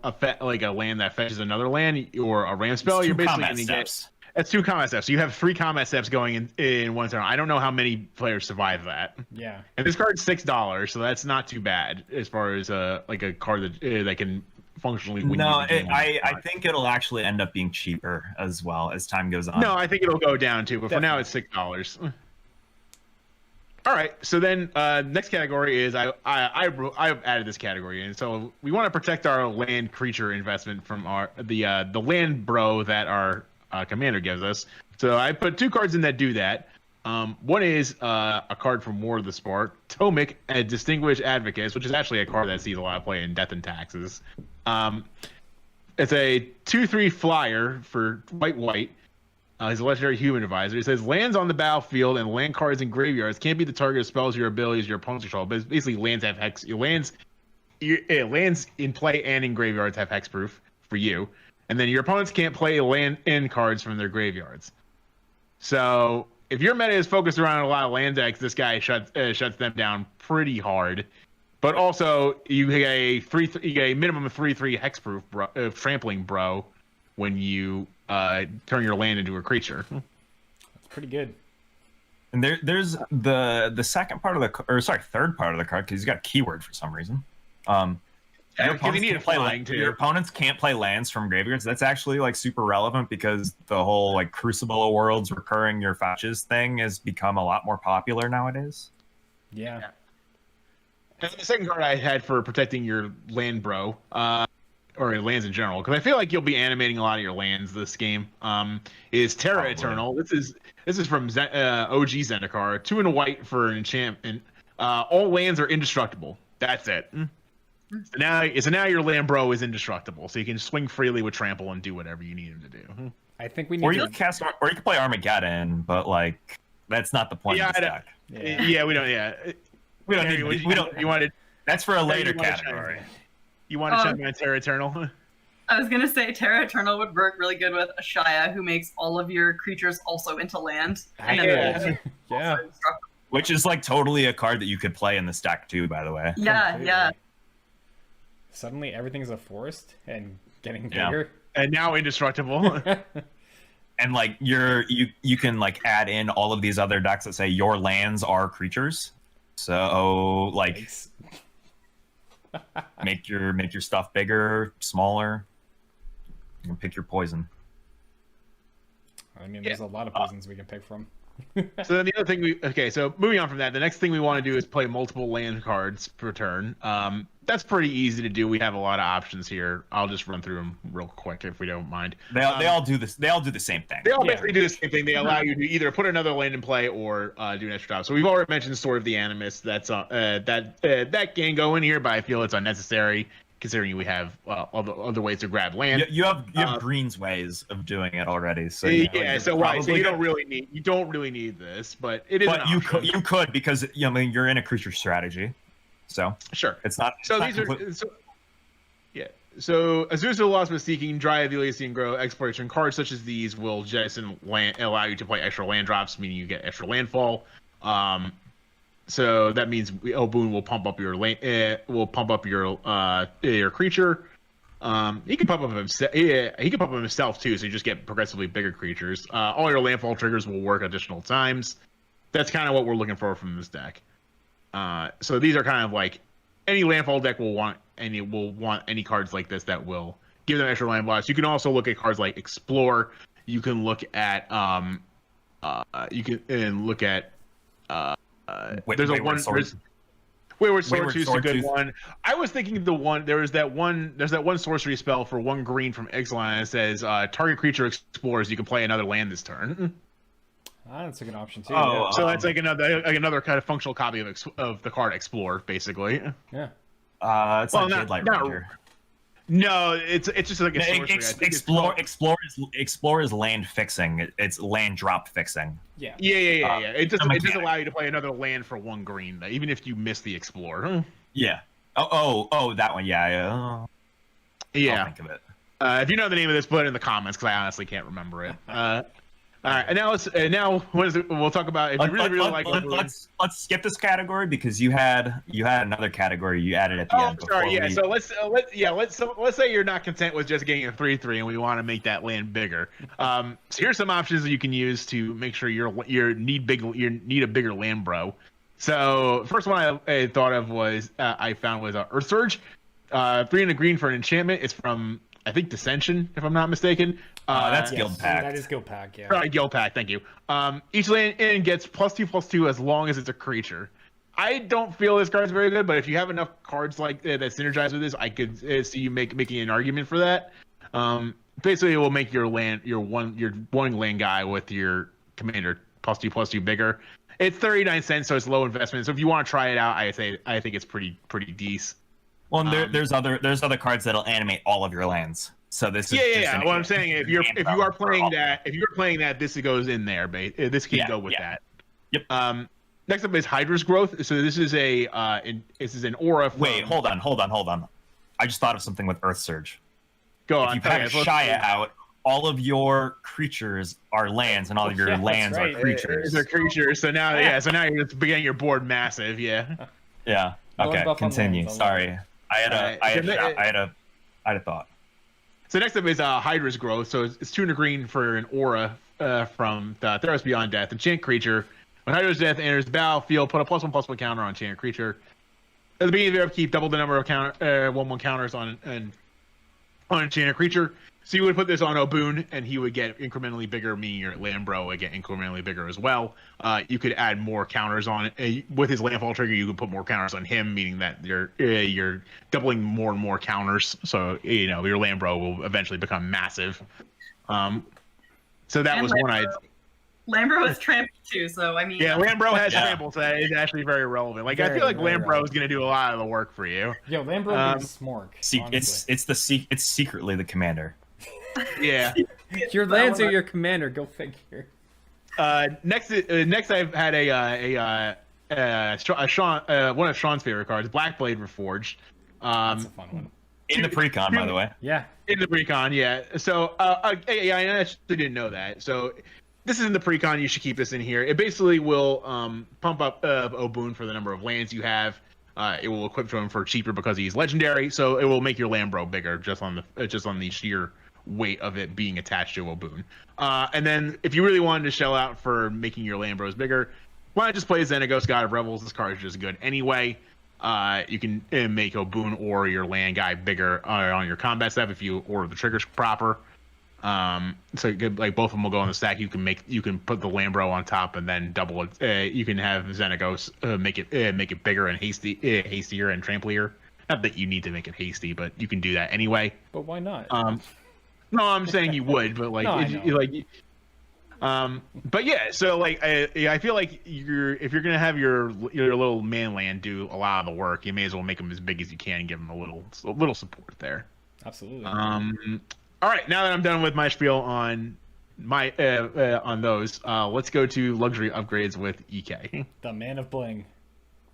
land that fetches another land or a ram spell, you're basically going to get... That's 2 combat steps. So you have 3 combat steps going in one turn. I don't know how many players survive that. Yeah. And this card's $6, so that's not too bad as far as like a card that can functionally win. No, I think it'll actually end up being cheaper as well as time goes on. No, I think it'll go down too, but Definitely. for now it's $6. All right, so then next category is I've added this category in. So we want to protect our land creature investment from the land bro that our commander gives us. So I put 2 cards in that do that. One is a card from War of the Spark, Tomic, and Distinguished Advocates, which is actually a card that sees a lot of play in Death and Taxes. It's a 2/3 flyer for white. He's a legendary human advisor. He says lands on the battlefield and land cards in graveyards can't be the target of spells, your abilities, your opponent's control. But basically, lands have hex. Lands in play and in graveyards have hexproof for you, and then your opponents can't play land in cards from their graveyards. So if your meta is focused around a lot of land decks, this guy shuts them down pretty hard. But also, you get a minimum of 3/3 hexproof trampling bro when you turn your land into a creature. That's pretty good. And there's the second part of third part of the card, because he's got a keyword for some reason. Your opponents can't play lands from graveyards. That's actually like super relevant because the whole like Crucible of Worlds recurring your fetches thing has become a lot more popular nowadays. Yeah. And the second card I had for protecting your land bro or lands in general, because I feel like you'll be animating a lot of your lands this game. Is Terra Probably. Eternal. This is from OG Zendikar. 2 and a white for an enchantment. All lands are indestructible. That's it. So now your land bro is indestructible, so you can swing freely with trample and do whatever you need him to do. I think we need Or to you can cast, or you can play Armageddon, but like that's not the point Yeah, of this deck. Yeah, we don't. Yeah, We don't Harry, need. We don't. You wanted. That's for a later you wanna category. You want to check my Terra Eternal? I was gonna say Terra Eternal would work really good with Ashaya, who makes all of your creatures also into land, and then Yeah. Yeah. also indestructible. Which is like totally a card that you could play in this deck too, by the way. Yeah, Completely. yeah. Suddenly everything's a forest and getting Yeah. bigger. And now indestructible. And like you can like add in all of these other decks that say your lands are creatures. So like Yikes. make your stuff bigger, smaller. You can pick your poison. I mean, there's a lot of poisons we can pick from. So then the other thing so moving on from that, the next thing we want to do is play multiple land cards per turn. That's pretty easy to do. We have a lot of options here. I'll just run through them real quick if we don't mind. They all do this. They all do the same thing. They all basically do the same thing. They allow you to either put another land in play or do an extra job. So we've already mentioned Sword of the Animus. That's that can go in here, but I feel it's unnecessary considering we have other ways to grab land. You have Green's ways of doing it already. So So you don't really need this, but it is. But an option. you could because I mean you're in a creature strategy, so Sure. it's not. So it's these not are complete- so Azusa Lost but Seeking, Dry of the Elysian Grove, Exploration cards such as these will jettison land, allow you to play extra land drops, meaning you get extra landfall. So that means Obuun will pump up your your creature. He can pump up himself. Yeah, he can pump up himself too. So you just get progressively bigger creatures. All your landfall triggers will work additional times. That's kind of what we're looking for from this deck. So these are kind of like any landfall deck will want any cards like this that will give them extra land blocks. You can also look at cards like Explore. You can look at there's Wayward Sword. Wayward Sword Wayward too is a Sword good tooth. one. I was thinking there's that one sorcery spell for 1 green from Ixalan that says target creature explores. You can play another land this turn. That's a good option too. Oh, So that's like another kind of functional copy of the card Explore, basically. Yeah. It's Well, like not- Jadelight not- Ranger. No, it's just like a sorcery. I think it's called- Explore is land fixing. It's land drop fixing. Yeah. Yeah. It does mechanic. allow you to play another land for 1 green, even if you miss the Explore. Yeah. Oh, that one. Yeah. I'll think of it. If you know the name of this, put it in the comments because I honestly can't remember it. All right, and now what is it? We'll talk about if you really like. Let's skip this category because you had another category you added at the Oh, end. sorry. Yeah. before So let's say you're not content with just getting a 3/3 and we want to make that land bigger. So here's some options that you can use to make sure you need a bigger land bro. So first one I thought of was Earth Surge, 3 and a green for an enchantment. It's from I think Dissension, if I'm not mistaken. That's Yes, Guild Pact. That is Guild Pact, yeah. Right, Guild Pact, thank you. Each land in gets +2/+2 as long as it's a creature. I don't feel this card's very good, but if you have enough cards like that synergize with this, I could see you making an argument for that. Basically, it will make your one land guy with your commander +2/+2 bigger. It's 39 cents, so it's low investment. So if you want to try it out, I think it's pretty decent. Well, there's other cards that'll animate all of your lands. So this is Yeah. What I'm saying, if you are playing that, this goes in there. This can go with that. Yep. Next up is Hydra's Growth. So this is an aura. Wait, hold on. I just thought of something with Earth Surge. Go If on. you have Shia out, all of your creatures are lands, and all of your lands right. are creatures. They're creatures. So now you're just getting your board massive. Yeah. Yeah. Going Okay. buff on Continue. lands, I love Sorry. I had a thought. So next up is Hydra's Growth. So it's 2 and a green for an aura from Theros Beyond Death. Enchant creature. When Hydra's Death enters the battlefield, put a +1/+1 counter on enchant creature. At the beginning of your upkeep, double the number of 1/1 counters on enchanted creature. So you would put this on Obuun, and he would get incrementally bigger, meaning your Lambro would get incrementally bigger as well. You could add more counters on it. With his Landfall trigger, you could put more counters on him, meaning that you're doubling more and more counters. So, your Lambro will eventually become massive. So that was one I... Lambro is trampled too, so I mean... Yeah, Lambro has trample, so it's actually very relevant. I feel like Lambro is going to do a lot of the work for you. Yo, Lambro is Smork. It's secretly the commander. Yeah. Your lands are your commander. Go figure. Next I've had one of Sean's favorite cards, Blackblade Reforged. That's a fun one. In the precon, by the way. Yeah. In the precon, yeah. So I actually didn't know that. So this is in the precon. You should keep this in here. It basically will pump up Obuun for the number of lands you have. It will equip to him for cheaper because he's legendary. So it will make your Lambro bigger just on the sheer weight of it being attached to Obuun. And then if you really wanted to shell out for making your Lambros bigger, why not just play Xenagos, God of Revels? This card is just good anyway. You can make Obuun or your land guy bigger on your combat step if you order the triggers proper. So you could, both of them will go on the stack. You can put the Lambro on top and then double it. You can have Xenagos make it bigger and hastier and tramplier. Not that you need to make it hasty, but you can do that anyway. But why not? No, I'm saying you would, but but yeah. So I feel like if you're gonna have your little man land do a lot of the work, you may as well make them as big as you can and give them a little support there. Absolutely. All right, now that I'm done with my spiel on my on those, let's go to luxury upgrades with EK. The man of bling.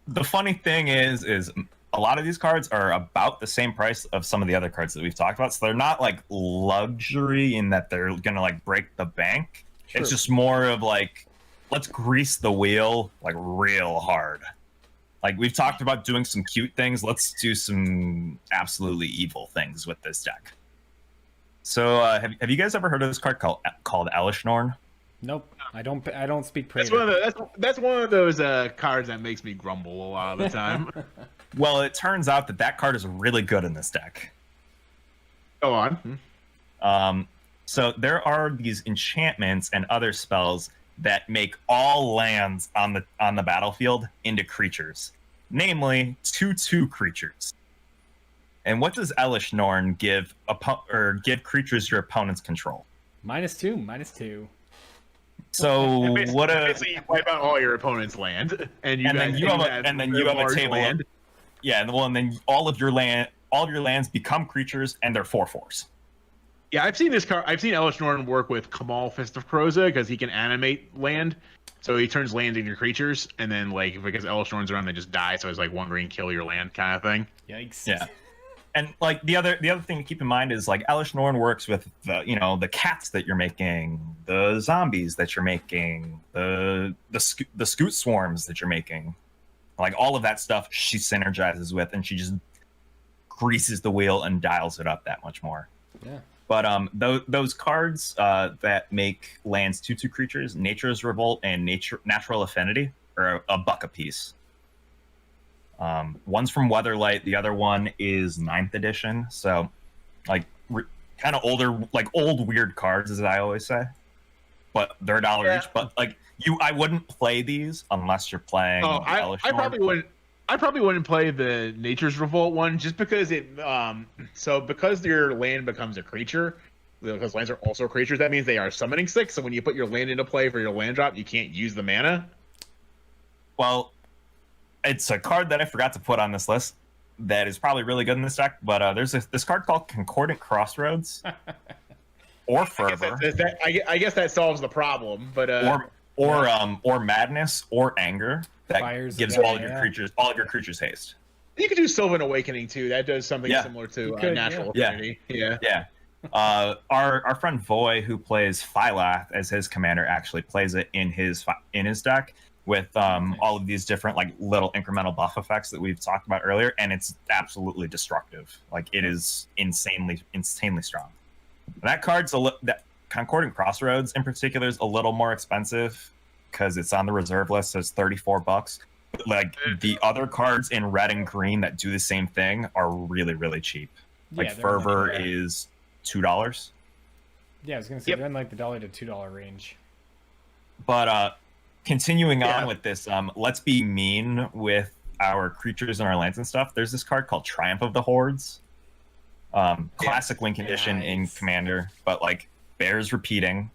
The funny thing is a lot of these cards are about the same price of some of the other cards that we've talked about. So they're not luxury in that they're gonna break the bank. Sure. It's just more of let's grease the wheel real hard. We've talked about doing some cute things. Let's do some absolutely evil things with this deck. So have you guys ever heard of this card called Elishnorn? Nope. I don't speak prayer. That's one of those cards that makes me grumble a lot of the time. Well, it turns out that card is really good in this deck. Go on. So there are these enchantments and other spells that make all lands on the battlefield into creatures, namely 2/2 creatures. And what does Elishnorn give creatures your opponents control? -2. So basically you wipe out all your opponent's land, and then you have a table land. Yeah, and then all of your lands become creatures, and they're 4/4s. Yeah, I've seen this card. I've seen Elishnorn work with Kamal, Fist of Kroza, because he can animate land. So he turns land into creatures, and then because Elishnorn's around, they just die. So it's 1 green, kill your land kind of thing. Yikes. Yeah. And the other thing to keep in mind is Elishnorn works with the cats that you're making, the zombies that you're making, the scoot swarms that you're making, all of that stuff she synergizes with, and she just greases the wheel and dials it up that much more. Yeah. But those cards that make lands 2/2 creatures, Nature's Revolt and Natural Affinity, are a buck a piece. One's from Weatherlight, the other one is 9th edition, so kind of older, old weird cards, as I always say, but they're $1 each. But I wouldn't play these unless you're playing I probably wouldn't play the Nature's Revolt one, just because because your land becomes a creature, because lands are also creatures, that means they are summoning 6, so when you put your land into play for your land drop, you can't use the mana. Well, it's a card that I forgot to put on this list that is probably really good in this deck, but there's this card called Concordant Crossroads or Fervor. I guess that solves the problem, but or Madness or Anger that gives all of your creatures haste. You could do Sylvan Awakening too. That does something similar to Natural Affinity. Yeah. Our friend Voy, who plays Phylath as his commander, actually plays it in his deck with all of these different little incremental buff effects that we've talked about earlier, and it's absolutely destructive. It is insanely strong. That card's that Concordant Crossroads in particular is a little more expensive because it's on the reserve list, so it's $34. The other cards in red and green that do the same thing are really, really cheap. Fervor is $2. Yeah, I was gonna say Yep. they're in like the $1 to $2 range. But continuing Yeah. on with this, let's be mean with our creatures and our lands and stuff. There's this card called Triumph of the Hordes. Classic win condition in Nice. Commander, but like bears repeating.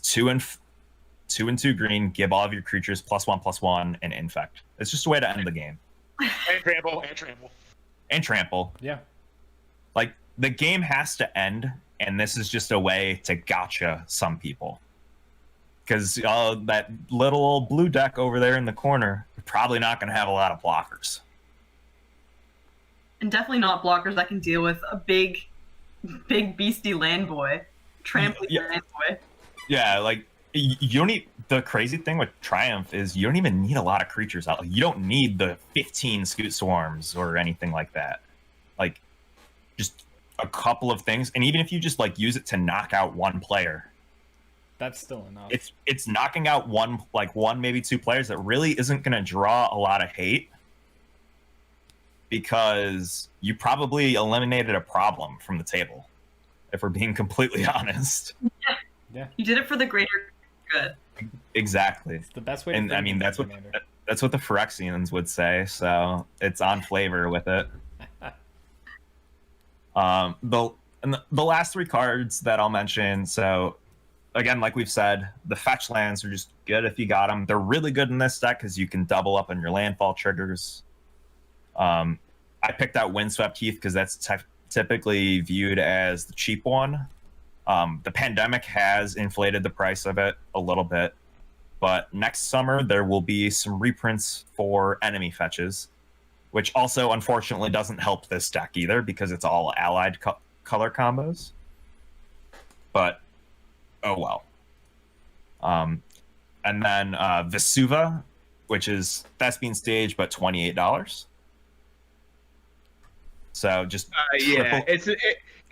2 and 2 green, give all of your creatures +1/+1 and infect. It's just a way to end the game. And trample. Yeah. Like the game has to end, and this is just a way to gotcha some people. Because that little old blue deck over there in the corner, you're probably not going to have a lot of blockers. And definitely not blockers that can deal with a big beastie land boy, trampling Yeah. land boy. Yeah, like you don't need. The crazy thing with Triumph is you don't even need a lot of creatures out. Like, you don't need the 15 Scoot Swarms or anything like that. Like just a couple of things, and even if you just like use it to knock out one player, That's still enough. it's knocking out one maybe 2 players that really isn't going to draw a lot of hate, because you probably eliminated a problem from the table, if we're being completely honest. Yeah. You did it for the greater good. Exactly. It's the best way to And I think mean of that's what Commander. the Phyrexians would say, so it's on flavor with it. The last 3 cards that I'll mention, so again, like we've said, the fetch lands are just good if you got them. They're really good in this deck because you can double up on your landfall triggers. I picked out Windswept Heath because that's typically viewed as the cheap one. The pandemic has inflated the price of it a little bit, but next summer there will be some reprints for enemy fetches, which also unfortunately doesn't help this deck either because it's all allied color combos. But oh well. And then Vesuva, which is Thespian Stage, but $28. So just Yeah, triple-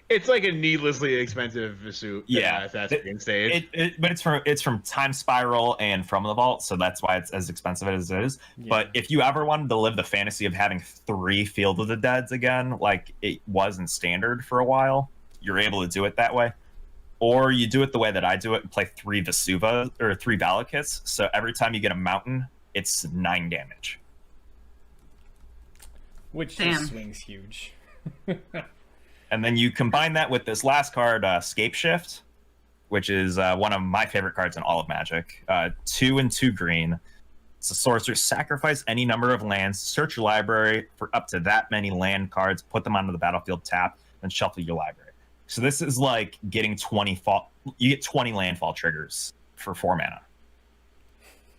it's like a needlessly expensive suit. Yeah. If that's being stage. but it's from Time Spiral and from the Vault, so that's why it's as expensive as it is. Yeah. But if you ever wanted to live the fantasy of having 3 Field of the Deads again, like it was in Standard for a while, you're able to do it that way. Or you do it the way that I do it and play 3 Vesuva or 3 Valakiths. So every time you get a mountain, it's 9 damage. Which Damn. just swings huge. And then you combine that with this last card, Scape Shift, which is one of my favorite cards in all of Magic. 2 and 2 green. It's a sorcerer. Sacrifice any number of lands, search your library for up to that many land cards, put them onto the battlefield, tap, and shuffle your library. So this is like getting 20 fall. You get 20 landfall triggers for 4 mana.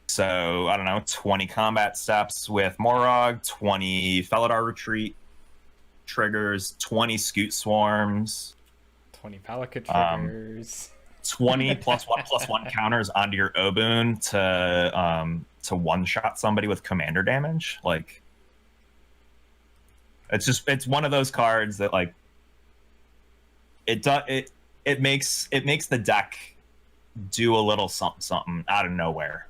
So I don't know, 20 combat steps with Morog, 20 Felidar Retreat triggers, 20 Scoot Swarms, 20 Palaka Um, triggers. 20 +1/+1 counters onto your Obuun to one-shot somebody with commander damage. Like, it's one of those cards that like it makes the deck do a little something out of nowhere.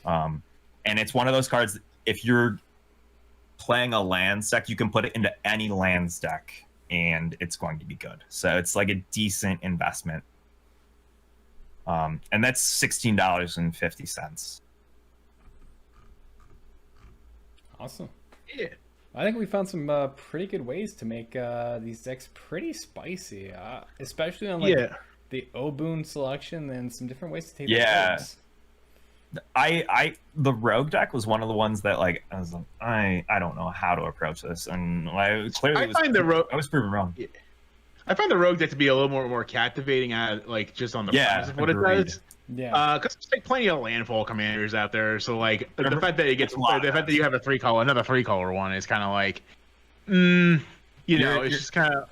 And it's one of those cards that if you're playing a lands deck, you can put it into any lands deck and it's going to be good. So it's like a decent investment. And that's $16.50. Awesome. Yeah. I think we found some pretty good ways to make these decks pretty spicy, especially on like Yeah. the Obuun selection and some different ways to take Yeah. the rogues. The rogue deck was one of the ones that like I was like I don't know how to approach this, and I clearly I find the rogue. I was proven wrong. I find the rogue deck to be a little more captivating, like just on the premise of what agreed. it does. Yeah. Because there's like plenty of landfall commanders out there, so like the There- fact that it gets there's a lot the of fact that you have another 3-color one is kind of like, You're- it's just kind of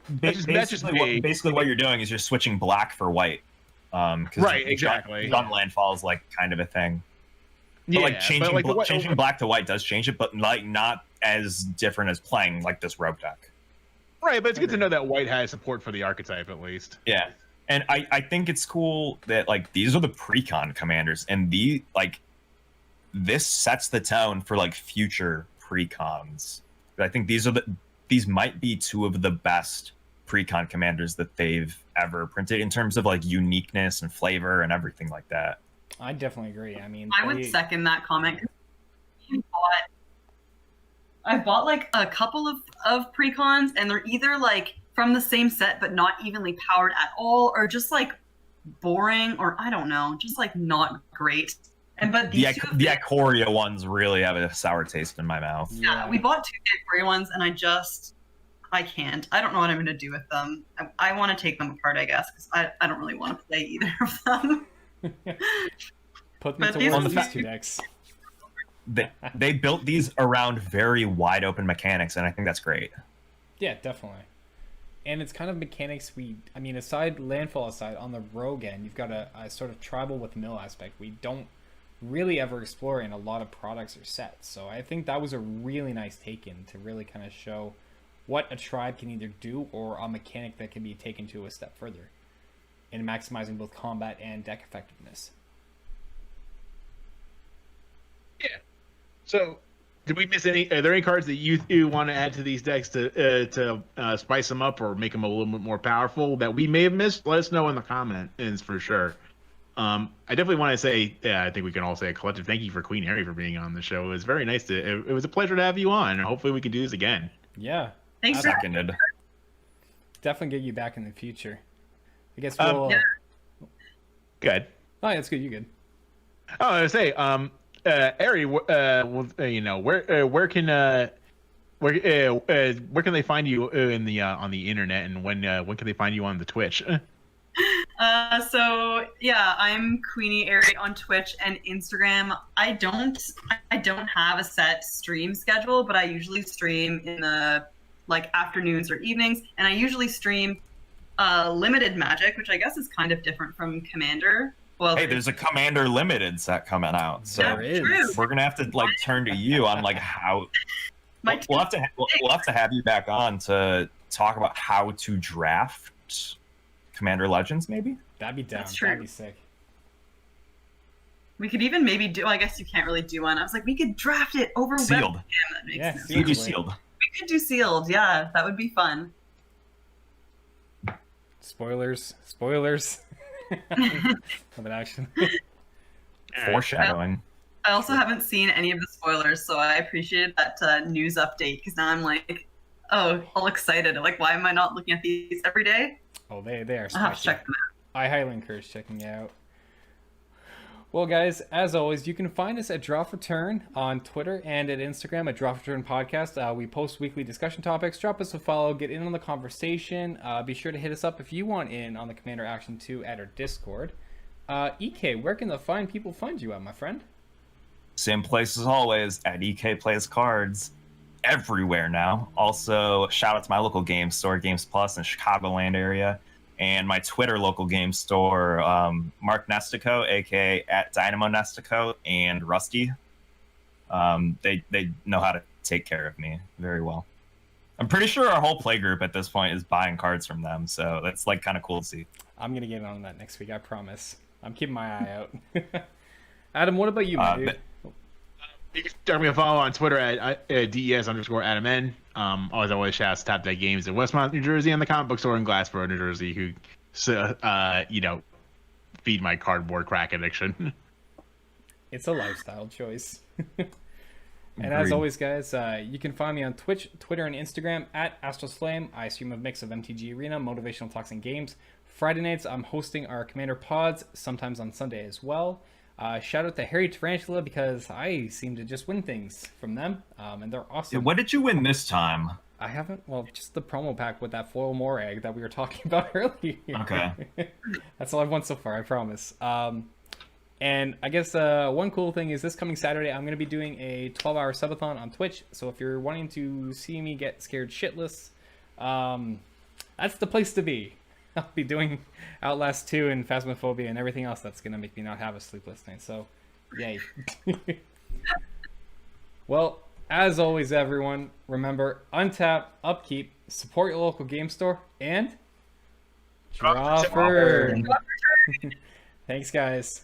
that's just me. Basically what you're doing is you're switching black for white. 'Cause Right, exactly. Gun landfall is like kind of a thing. But yeah, like changing but, like, changing black to white does change it, but like not as different as playing like this rogue deck. right, but it's good to know that white has support for the archetype at least. Yeah. And I think it's cool that like these are the precon commanders, and this sets the tone for like future precons. I think these might be 2 of the best precon commanders that they've ever printed in terms of like uniqueness and flavor and everything like that. I definitely agree. I mean, I would second that comment. I've bought like a couple of precons, and they're either like from the same set but not evenly powered at all, or just like boring, or I don't know, just like not great. And but the Ikoria ones really have a sour taste in my mouth. Yeah, we bought 2 Ikoria ones, and I can't. I don't know what I'm gonna do with them. I want to take them apart, I guess, because I don't really want to play either of them. Put them to one of these 2 decks. They built these around very wide open mechanics, and I think that's great. Yeah, definitely. And it's kind of mechanics I mean, landfall aside, on the rogue end, you've got a sort of tribal with mill aspect we don't really ever explore in a lot of products or sets. So I think that was a really nice take-in to really kind of show what a tribe can either do or a mechanic that can be taken to a step further in maximizing both combat and deck effectiveness. Yeah. So, did we miss any? Are there any cards that you want to add to these decks to spice them up or make them a little bit more powerful that we may have missed? Let us know in the comments for sure. I definitely want to say, I think we can all say a collective thank you for QueenieErie for being on the show. It was very nice it was a pleasure to have you on, and hopefully we can do this again. Yeah. Thanks. Seconded. Definitely get you back in the future. I guess we'll. Good. Oh, yeah, that's good. You good? Oh, I was gonna say, Aerie, where can they find you in the on the internet, and when can they find you on the Twitch? So yeah, I'm QueenieErie on Twitch and Instagram. I don't have a set stream schedule, but I usually stream in the like afternoons or evenings, and I usually stream limited Magic, which I guess is kind of different from Commander. Well, hey, there's a Commander Limited set coming out, so we're gonna have to like turn to you on like how. We'll have to have you back on to talk about how to draft Commander Legends, maybe. That'd be down. That's true. That'd be sick. We could even maybe do. I guess you can't really do one. I was like, we could draft it over Sealed. webcam. That makes Yeah, sense. You do sealed. We could do sealed. Yeah, that would be fun. Spoilers. Of an action. Foreshadowing. I also haven't seen any of the spoilers, so I appreciated that news update, because now I'm like, oh, all excited. Like, why am I not looking at these every day? Oh, they are spicy. I'll have to check them out. I highly encourage checking it out. Well, guys, as always, you can find us at Draw for Turn on Twitter and at Instagram at Draw for Turn Podcast. We post weekly discussion topics. Drop us a follow, get in on the conversation. Be sure to hit us up if you want in on the Commander Action 2 at our Discord. EK, where can the fine people find you at, my friend? Same place as always at EK Plays Cards everywhere now. Also, shout out to my local game store, Games Plus in the Chicagoland area, and my Twitter local game store, Mark Nestico, aka at Dynamo Nestico, and Rusty. They know how to take care of me very well. I'm pretty sure our whole play group at this point is buying cards from them, so that's like kind of cool to see. I'm gonna get on that next week, I promise. I'm keeping my eye out. Adam, what about you, my dude? You can start me a follow on Twitter at DES_AdamN. Always shout out to Top Deck Games in Westmont, New Jersey, and the comic book store in Glassboro, New Jersey, who, feed my cardboard crack addiction. It's a lifestyle choice. And as always, guys, you can find me on Twitch, Twitter, and Instagram at AstrosFlame. I stream a mix of MTG Arena, motivational talks, and games. Friday nights, I'm hosting our Commander Pods, sometimes on Sunday as well. Shout out to Harry Tarantula, because I seem to just win things from them, and they're awesome. Yeah, what did you win this time? I haven't, well, just the promo pack with that foil more egg that we were talking about earlier. Okay. That's all I've won so far, I promise. And I guess one cool thing is this coming Saturday, I'm going to be doing a 12-hour subathon on Twitch, so if you're wanting to see me get scared shitless, that's the place to be. I'll be doing Outlast 2 and Phasmophobia and everything else that's going to make me not have a sleepless night. So, yay. Well, as always, everyone, remember, untap, upkeep, support your local game store, and draw for. Thanks, guys.